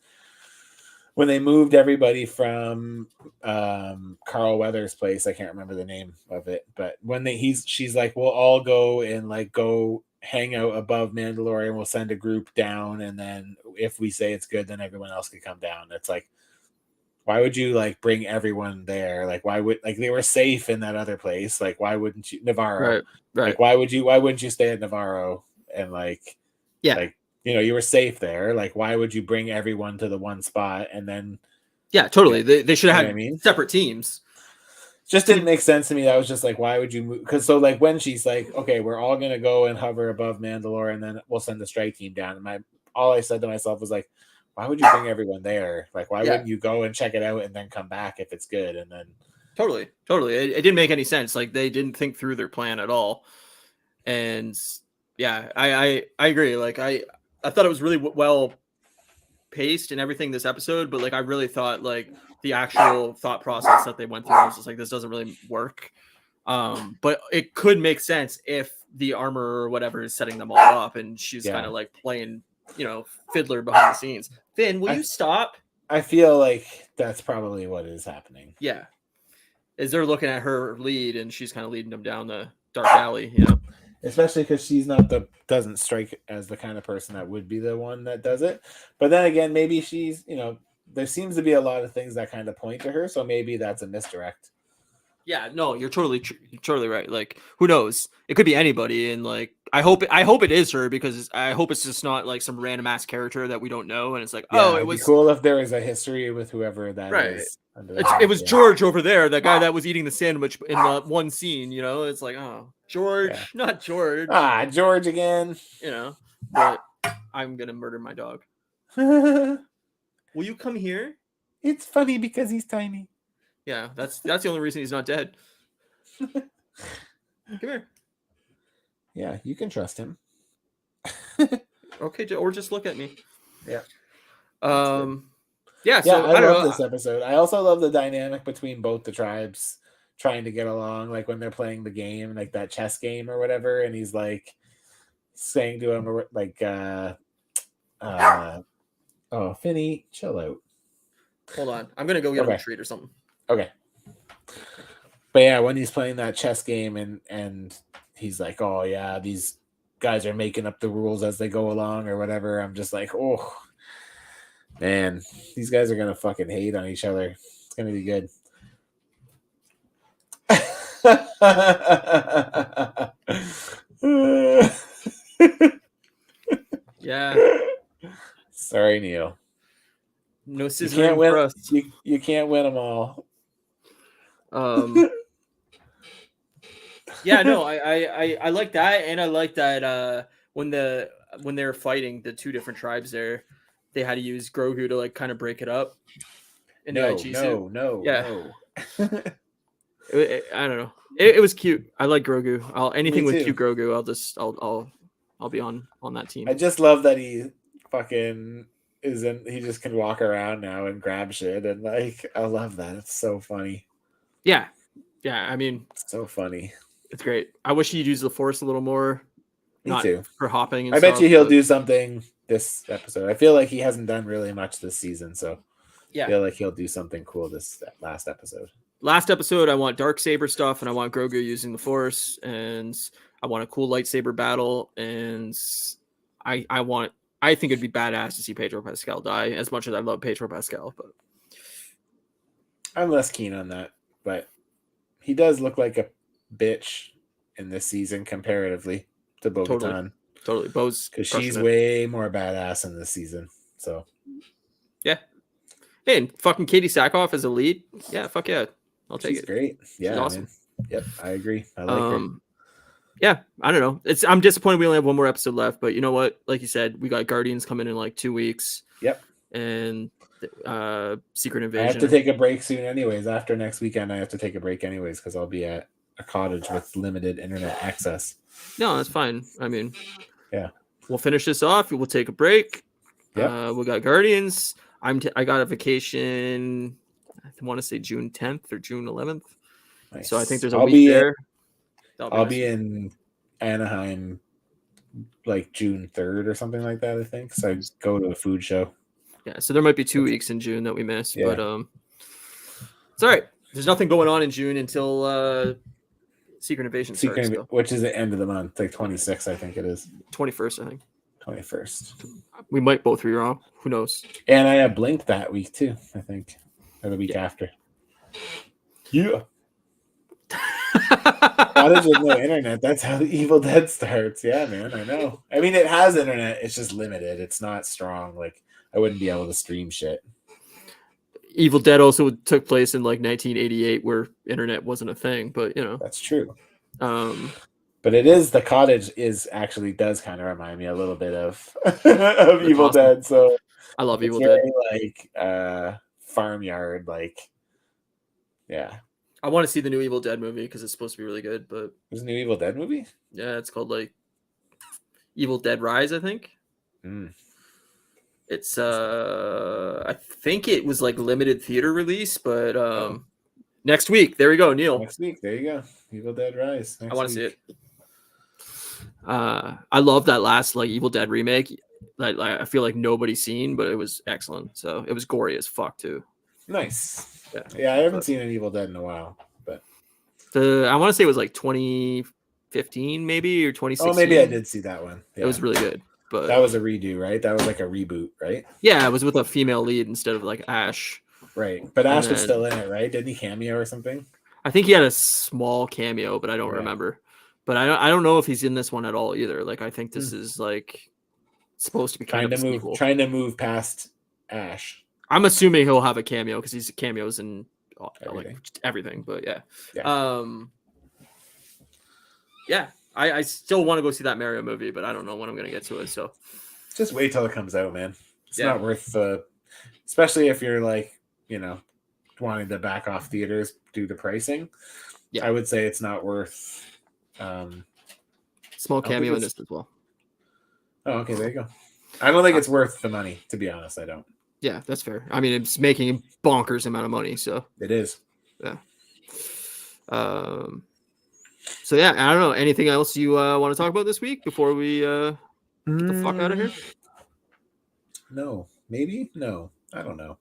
when they moved everybody from Carl Weathers' place. I can't remember the name of it, but when she's like, we'll all go and like go hang out above Mandalorian, we'll send a group down, and then if we say it's good, then everyone else can come down. It's like, why would you like bring everyone there? Like, why would, like, they were safe in that other place. Like, why wouldn't you, Navarro? Right. Like, why wouldn't you stay at Navarro? And like, like, you were safe there. Like, why would you bring everyone to the one spot? And then, totally. They should have had separate teams. Just didn't make sense to me. I was just like, why would you move? Because so like when she's like, okay, we're all gonna go and hover above Mandalore, and then we'll send the strike team down. And all I said to myself was like, why would you bring everyone there? Like, why wouldn't you go and check it out and then come back if it's good? And then totally. It didn't make any sense. Like, they didn't think through their plan at all. And yeah, I agree. Like, I thought it was really well paced and everything this episode, but like I really thought like the actual thought process that they went through, I was just like, this doesn't really work. But it could make sense if the armor or whatever is setting them all up, and she's kind of like playing, fiddler behind the scenes. Finn, will you stop? I feel like that's probably what is happening. Yeah. Is they're looking at her lead, and she's kind of leading them down the dark alley, Especially because she's doesn't strike as the kind of person that would be the one that does it. But then again, maybe she's, there seems to be a lot of things that kind of point to her, so maybe that's a misdirect. Yeah, no, you're totally right. Like, who knows? It could be anybody, and like, I hope it is her, because I hope it's just not like some random ass character that we don't know, and it's like, it was cool if there was a history with whoever that is. It was George over there, the guy that was eating the sandwich in the one scene. It's like, George, not George. George again. But I'm gonna murder my dog. Will you come here? It's funny because he's tiny. Yeah, that's the only reason he's not dead. Come here. Yeah, you can trust him. Okay, or just look at me. Yeah. Yeah. So I love this episode. I also love the dynamic between both the tribes trying to get along, like when they're playing the game, like that chess game or whatever, and he's like saying to him like, "Oh, Finny, chill out." Hold on, I'm gonna go get him a treat or something. Okay. But yeah, when he's playing that chess game and he's like, oh yeah, these guys are making up the rules as they go along or whatever. I'm just like, oh man, these guys are gonna fucking hate on each other. It's gonna be good. Yeah. Sorry, Neil. No You scissoring can't win. for us. You can't win them all. Yeah, no, I like that, and I like that when they're fighting the two different tribes there, they had to use Grogu to like kind of break it up in the IG suit. No. I don't know. It was cute. I like Grogu. Anything with too. cute Grogu, I'll be on that team. I just love that he fucking he just can walk around now and grab shit, and like I love that. It's so funny. Yeah. I mean, It's so funny. It's great. I wish he'd use the Force a little more. Me too. For hopping and I stuff, bet you he'll do something this episode. I feel like he hasn't done really much this season, so yeah, I feel like he'll do something cool this last episode. Last episode, I want Darksaber stuff, and I want Grogu using the Force, and I want a cool lightsaber battle, and I think it'd be badass to see Pedro Pascal die, as much as I love Pedro Pascal, but I'm less keen on that, but he does look like a bitch in this season comparatively to Bo-Katan. Totally. Bo's because she's way more badass in this season. So yeah. Hey, and fucking Katie Sackhoff as a lead. Yeah, fuck yeah. I'll take it. She's great. Yeah, she's awesome. Man. Yep, I agree. I like her. Yeah, I don't know. I'm disappointed we only have one more episode left, but you know what? Like you said, we got Guardians coming in like 2 weeks. Yep. And Secret Invasion. I have to take a break soon anyways. After next weekend, I have to take a break anyways because I'll be at a cottage with limited internet access. No, that's fine. I mean, yeah. We'll finish this off. We'll take a break. Yeah. We got Guardians. I got a vacation. I want to say June 10th or June 11th. Nice. So I think there's a week there. I'll be in Anaheim like June 3rd or something like that, I think. So I just go to a food show. Yeah, so there might be 2 weeks in June that we missed, but it's all right. There's nothing going on in June until Secret Invasion starts. Which is the end of the month, like 26th, I think it is. 21st, I think. 21st. We might both be wrong. Who knows? And I have Blink that week too, I think. Or the week after. Yeah. Cottage with no internet. That's how the Evil Dead starts. Yeah, man, I know. I mean, it has internet. It's just limited. It's not strong. Like, I wouldn't be able to stream shit. Evil Dead also took place in like 1988 where internet wasn't a thing, but you know. That's true. But it is, the cottage does kind of remind me a little bit of Evil Dead. So I love Evil Dead. Like farmyard, like, yeah. I want to see the new Evil Dead movie because it's supposed to be really good. But there's a new Evil Dead movie? Yeah, it's called like Evil Dead Rise, I think. It's I think it was like limited theater release, but next week. There we go, Neil. Next week, there you go. Evil Dead Rise. I want to see it. I love that last like Evil Dead remake. Like I feel like nobody's seen, but it was excellent. So it was gory as fuck too. Nice. Yeah, I haven't seen an Evil Dead in a while, but I want to say it was like 2015 maybe or 2016. Oh, maybe I did see that one. Yeah. It was really good. But that was a redo, right? That was like a reboot, right? Yeah, it was with a female lead instead of like Ash. Right. But Ash was still in it, right? Didn't he cameo or something? I think he had a small cameo, but I don't remember. But I don't know if he's in this one at all either. Like I think this is like supposed to be trying to move past Ash. I'm assuming he'll have a cameo because he's cameos in like everything. But yeah. I still want to go see that Mario movie, but I don't know when I'm gonna get to it. So just wait till it comes out, man. It's not worth especially if you're like, you know, wanting to back off theaters due to pricing. Yeah, I would say it's not worth small cameo in this as well. Oh, okay, there you go. I don't think it's worth the money, to be honest. I don't. Yeah, that's fair. I mean, it's making a bonkers amount of money, so it is. Yeah. So yeah, I don't know. Anything else you want to talk about this week before we get the fuck out of here? No, maybe no. I don't know.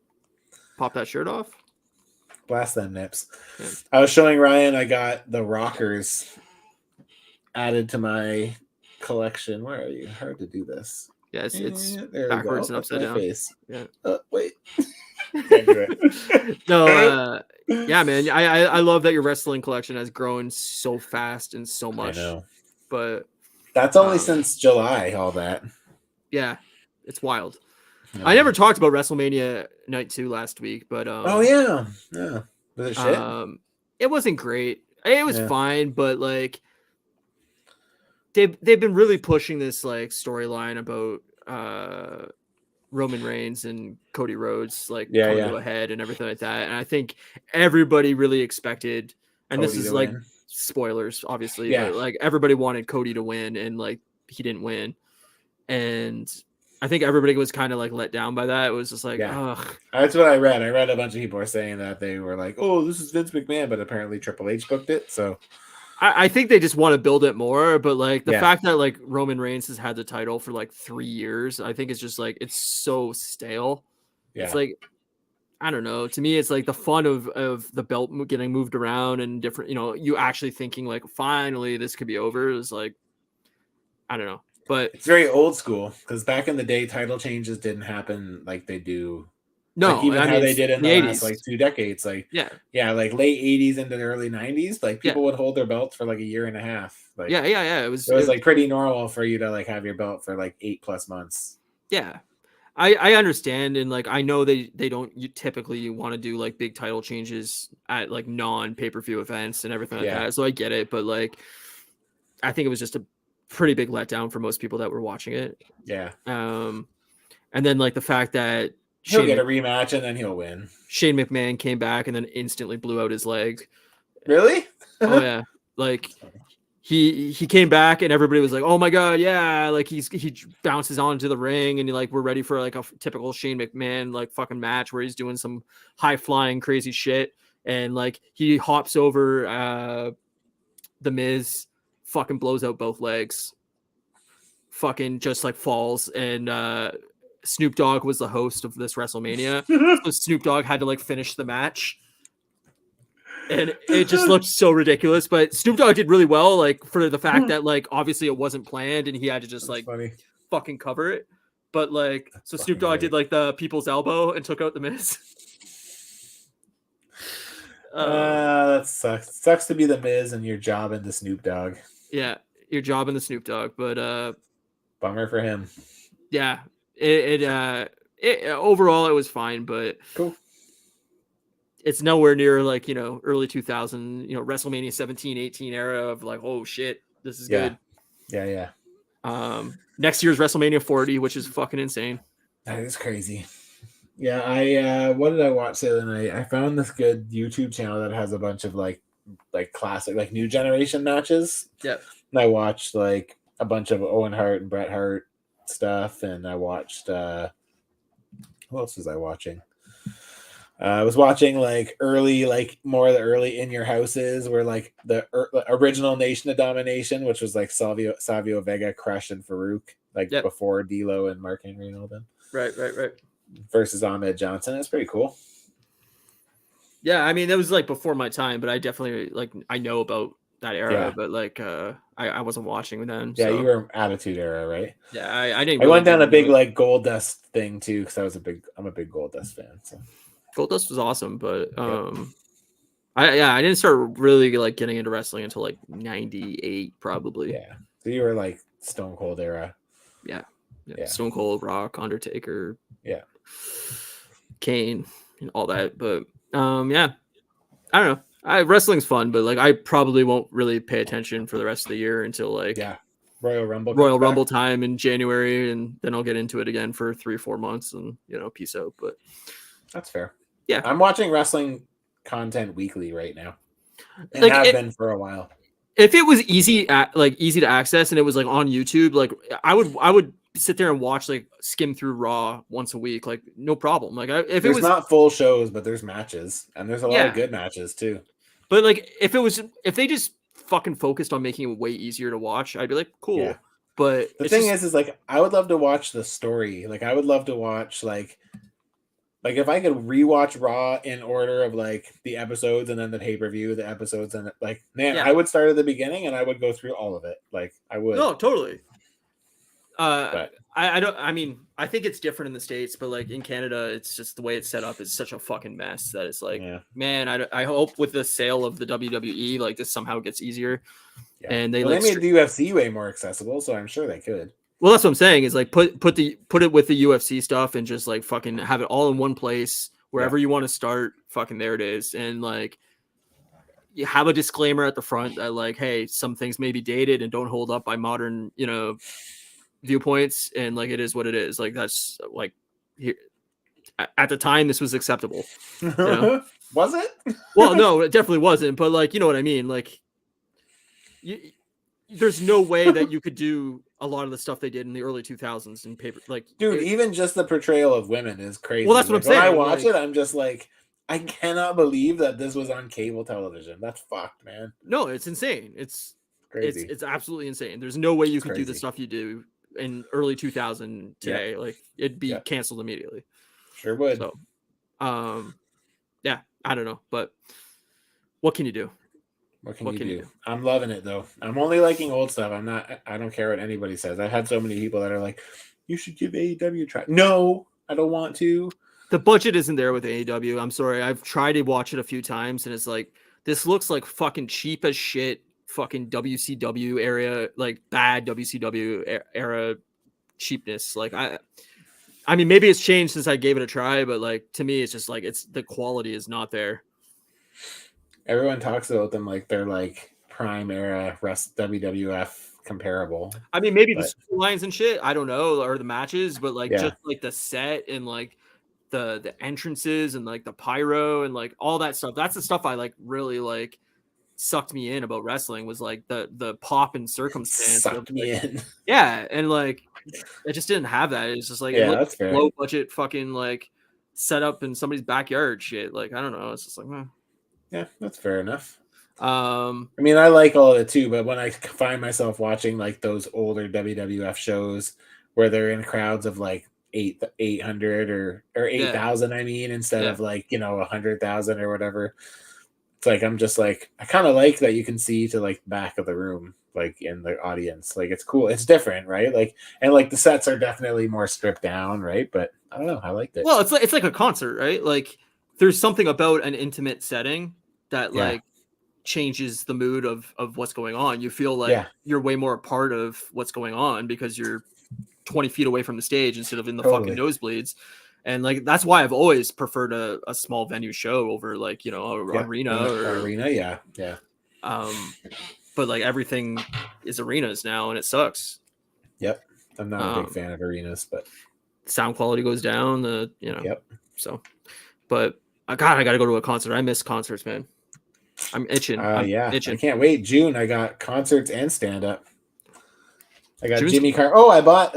Pop that shirt off. Blast them nips. Yeah. I was showing Ryan. I got the rockers added to my collection. Where are you? Hard to do this. Yeah, it's there backwards we go. and upside down. Face. Yeah. Wait. Can't do it. No, yeah, man. I love that your wrestling collection has grown so fast and so much. I know. But that's only since July, all that. Yeah, it's wild. I never talked about WrestleMania Night 2 last week, but oh yeah. Was it shit? It wasn't great. It was fine, but like they've been really pushing this like storyline about Roman Reigns and Cody Rhodes like coming to a head and everything like that. And I think everybody really expected, and Cody this is like spoilers, obviously, but like everybody wanted Cody to win, and like he didn't win. And I think everybody was kind of like let down by that. It was just like, ugh. That's what I read. I read a bunch of people were saying that they were like, oh, this is Vince McMahon, but apparently Triple H booked it. So I think they just want to build it more. But like the fact that like Roman Reigns has had the title for like 3 years, I think it's just like, it's so stale. Yeah. It's like, I don't know. To me, it's like the fun of the belt getting moved around and different, you know, you actually thinking like, finally, this could be over. Is like, I don't know. But it's very old school because back in the day, title changes didn't happen like they do. No, like even how they did in the last like 2 decades. Like like late 80s into the early 90s, like people would hold their belts for like a year and a half. Like It was like pretty normal for you to like have your belt for like 8+ months. Yeah. I understand, and like I know they don't typically want to do like big title changes at like non pay-per-view events and everything like that. So I get it, but like I think it was just a pretty big letdown for most people that were watching it. Yeah. And then like the fact that he'll get a rematch and then he'll win. Shane McMahon came back and then instantly blew out his leg. Really? Oh yeah. Like he came back and everybody was like, oh my God, yeah. Like he bounces onto the ring and like we're ready for like a typical Shane McMahon like fucking match where he's doing some high flying crazy shit. And like he hops over the Miz, fucking blows out both legs, fucking just like falls. And Snoop Dogg was the host of this WrestleMania. So Snoop Dogg had to like finish the match. And it just looked so ridiculous. But Snoop Dogg did really well, like for the fact that like obviously it wasn't planned and he had to just fucking cover it. But like so Snoop Dogg did like the people's elbow and took out the Miz. That sucks. It sucks to be the Miz and your job in the Snoop Dogg. Yeah, your job in the Snoop Dogg, but bummer for him. Yeah, it overall it was fine, but cool. It's nowhere near like, you know, early 2000, you know, WrestleMania 17, 18 era of like, oh shit, this is good. Yeah. Next year's WrestleMania 40, which is fucking insane. That is crazy. Yeah, I what did I watch the other night? I found this good YouTube channel that has a bunch of like classic, like new generation matches. Yep. And I watched like a bunch of Owen Hart and Bret Hart stuff, and I watched who else was I watching? I was watching like early, like more of the early In Your Houses, where like the original Nation of Domination, which was like Savio Vega, Crush, and Farouk, like before D'Lo and Mark Henry and all them. Right. Versus Ahmed Johnson. That's pretty cool. Yeah, I mean, that was like before my time, but I definitely like I know about that era, but like I wasn't watching then. Yeah, you were Attitude Era, right? Yeah, I didn't. I went down a big like Gold Dust thing too because I'm a big Gold Dust fan. So Gold Dust was awesome, but I didn't start really like getting into wrestling until like 98 probably. Yeah, so you were like Stone Cold era. Yeah. Stone Cold, Rock, Undertaker. Yeah. Kane and all that, but I don't know. Wrestling's fun, but like I probably won't really pay attention for the rest of the year until like Royal Rumble time in January, and then I'll get into it again for 3 or 4 months, and peace out. But that's fair. Yeah, I'm watching wrestling content weekly right now, and like, have been for a while. If it was easy to access and it was like on YouTube, like I would sit there and watch, like skim through Raw once a week, like no problem. Like if there's it was not full shows, but there's matches, and there's a lot of good matches too. But like if they just fucking focused on making it way easier to watch, I'd be like, cool. Yeah. But the thing is like I would love to watch the story. Like I would love to watch like if I could rewatch Raw in order of like the episodes and then the pay-per-view, the episodes, and like, man, I would start at the beginning and I would go through all of it. Like I would. No, totally. But I don't. I mean, I think it's different in the States, but like in Canada, it's just the way it's set up is such a fucking mess that it's like, man, I hope with the sale of the WWE, like this somehow gets easier. Yeah. And they made the UFC way more accessible, so I'm sure they could. Well, that's what I'm saying is like put it with the UFC stuff and just like fucking have it all in one place wherever you want to start. Fucking there it is, and like you have a disclaimer at the front that like, hey, some things may be dated and don't hold up by modern, viewpoints, and like it is what it is. Like that's like here at the time this was acceptable. Was it? Well, no, it definitely wasn't. But like, you know what I mean? Like, there's no way that you could do a lot of the stuff they did in the early 2000s in paper. Like, dude, even just the portrayal of women is crazy. Well, that's what I'm saying. When I watch it, I'm just like, I cannot believe that this was on cable television. That's fucked, man. No, it's insane. It's crazy. It's absolutely insane. There's no way you could do the stuff you do in early 2000 today. Like it'd be canceled immediately. Sure would. So, yeah, I don't know, but what can you do? What can you do? I'm loving it though. I'm only liking old stuff. I don't care what anybody says. I've had so many people that are like, you should give AEW a try. No, I don't want to. The budget isn't there with AEW. I'm sorry. I've tried to watch it a few times and it's like, this looks like fucking cheap as shit. Fucking WCW area, like bad WCW era cheapness. Like I mean, maybe it's changed since I gave it a try, but like to me, it's just like the quality is not there. Everyone talks about them like they're like prime era WWF comparable. I mean, maybe the storylines and shit, I don't know, or the matches, but like just like the set and like the entrances and like the pyro and like all that stuff. That's the stuff I like really like sucked me in about wrestling was like the pop and circumstance. Sucked me in. Yeah, and like it just didn't have that. It's just like that's fair. Low budget fucking like set up in somebody's backyard shit. Like I don't know. It's just like yeah, that's fair enough. I mean, I like all of it too, but when I find myself watching like those older WWF shows where they're in crowds of like 800 or 8,000, I mean, instead of like 100,000 or whatever. It's like I'm just like I kind of like that you can see to like back of the room, like in the audience. Like it's cool. It's different, right? Like and like the sets are definitely more stripped down, right? But I don't know. I liked it. Well, it's like a concert, right? Like there's something about an intimate setting that like changes the mood of what's going on. You feel like you're way more a part of what's going on because you're 20 feet away from the stage instead of in the fucking nosebleeds. And like that's why I've always preferred a small venue show over like arena. But like everything is arenas now and it sucks. Yep, I'm not a big fan of arenas, but sound quality goes down. So, but God, I gotta go to a concert. I miss concerts, man. I'm itching. Itching. I can't wait. June, I got concerts and stand up. I got Jimmy Carr. Oh, I bought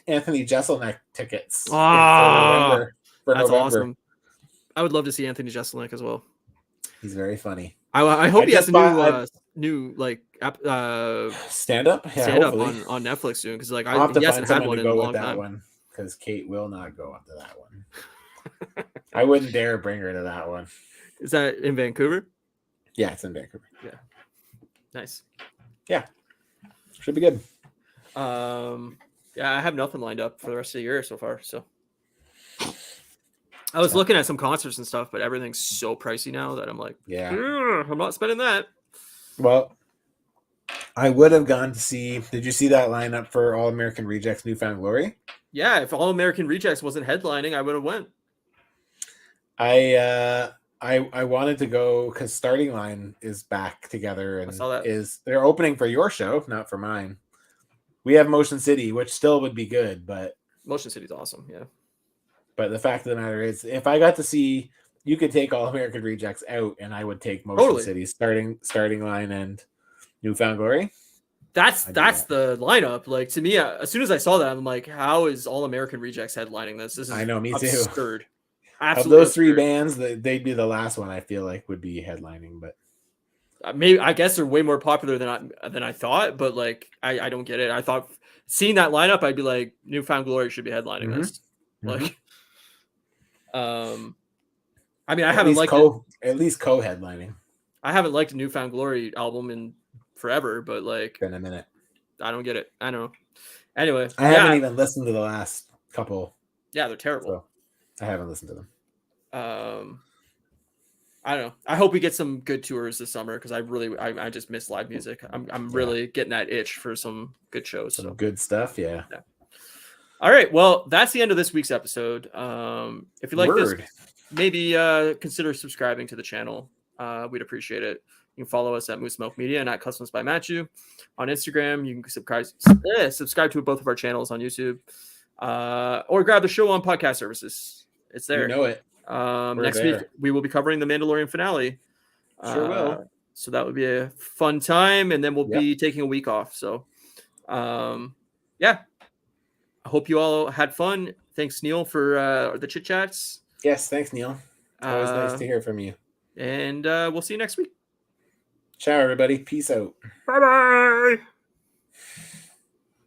Anthony Jeselnik tickets for November. That's awesome. I would love to see Anthony Jeselnik as well. He's very funny. I hope he has a new like stand up on Netflix soon because like he hasn't had one in a long time. Because Kate will not go up to that one. I wouldn't dare bring her to that one. Is that in Vancouver? Yeah, it's in Vancouver. Yeah, nice. Yeah, should be good. Yeah, I have nothing lined up for the rest of the year so far. So I was looking at some concerts and stuff, but everything's so pricey now that I'm like, I'm not spending that. Well, I would have gone to see. Did you see that lineup for All American Rejects Newfound Glory? Yeah, if All American Rejects wasn't headlining, I would have went. I wanted to go because Starting Line is back together and I saw that. They're opening for your show, not for mine. We have Motion City, which still would be good, but Motion City's awesome, yeah. But the fact of the matter is, if I got to see, you could take All American Rejects out, and I would take Motion City, Starting Line, and Newfound Glory. That's the lineup. Like to me, as soon as I saw that, I'm like, how is All American Rejects headlining this? This is I know, me absurd. Too. Absolutely of those three absurd. bands, they'd be the last one I feel like would be headlining, but. Maybe I guess they're way more popular than I thought, but like I don't get it. I thought seeing that lineup, I'd be like, Newfound Glory should be headlining this. Like, I mean, I haven't liked at least co-headlining. I haven't liked a Newfound Glory album in forever, but like, been a minute. I don't get it. I don't know. Anyway, I haven't even listened to the last couple. Yeah, they're terrible. So I haven't listened to them. I don't know. I hope we get some good tours this summer because I just miss live music. I'm really getting that itch for some good shows. Some good stuff, yeah. All right, well, that's the end of this week's episode. If you like this, maybe consider subscribing to the channel. We'd appreciate it. You can follow us at Moose Milk Media and at Customs by Matthew on Instagram. You can subscribe to both of our channels on YouTube, or grab the show on podcast services. It's there. You know it. Next week we will be covering the Mandalorian finale. Sure will. So that would be a fun time, and then we'll be taking a week off. So, yeah. I hope you all had fun. Thanks, Neil, for the chit chats. Yes, thanks, Neil. It's always nice to hear from you. And we'll see you next week. Ciao, everybody. Peace out. Bye-bye.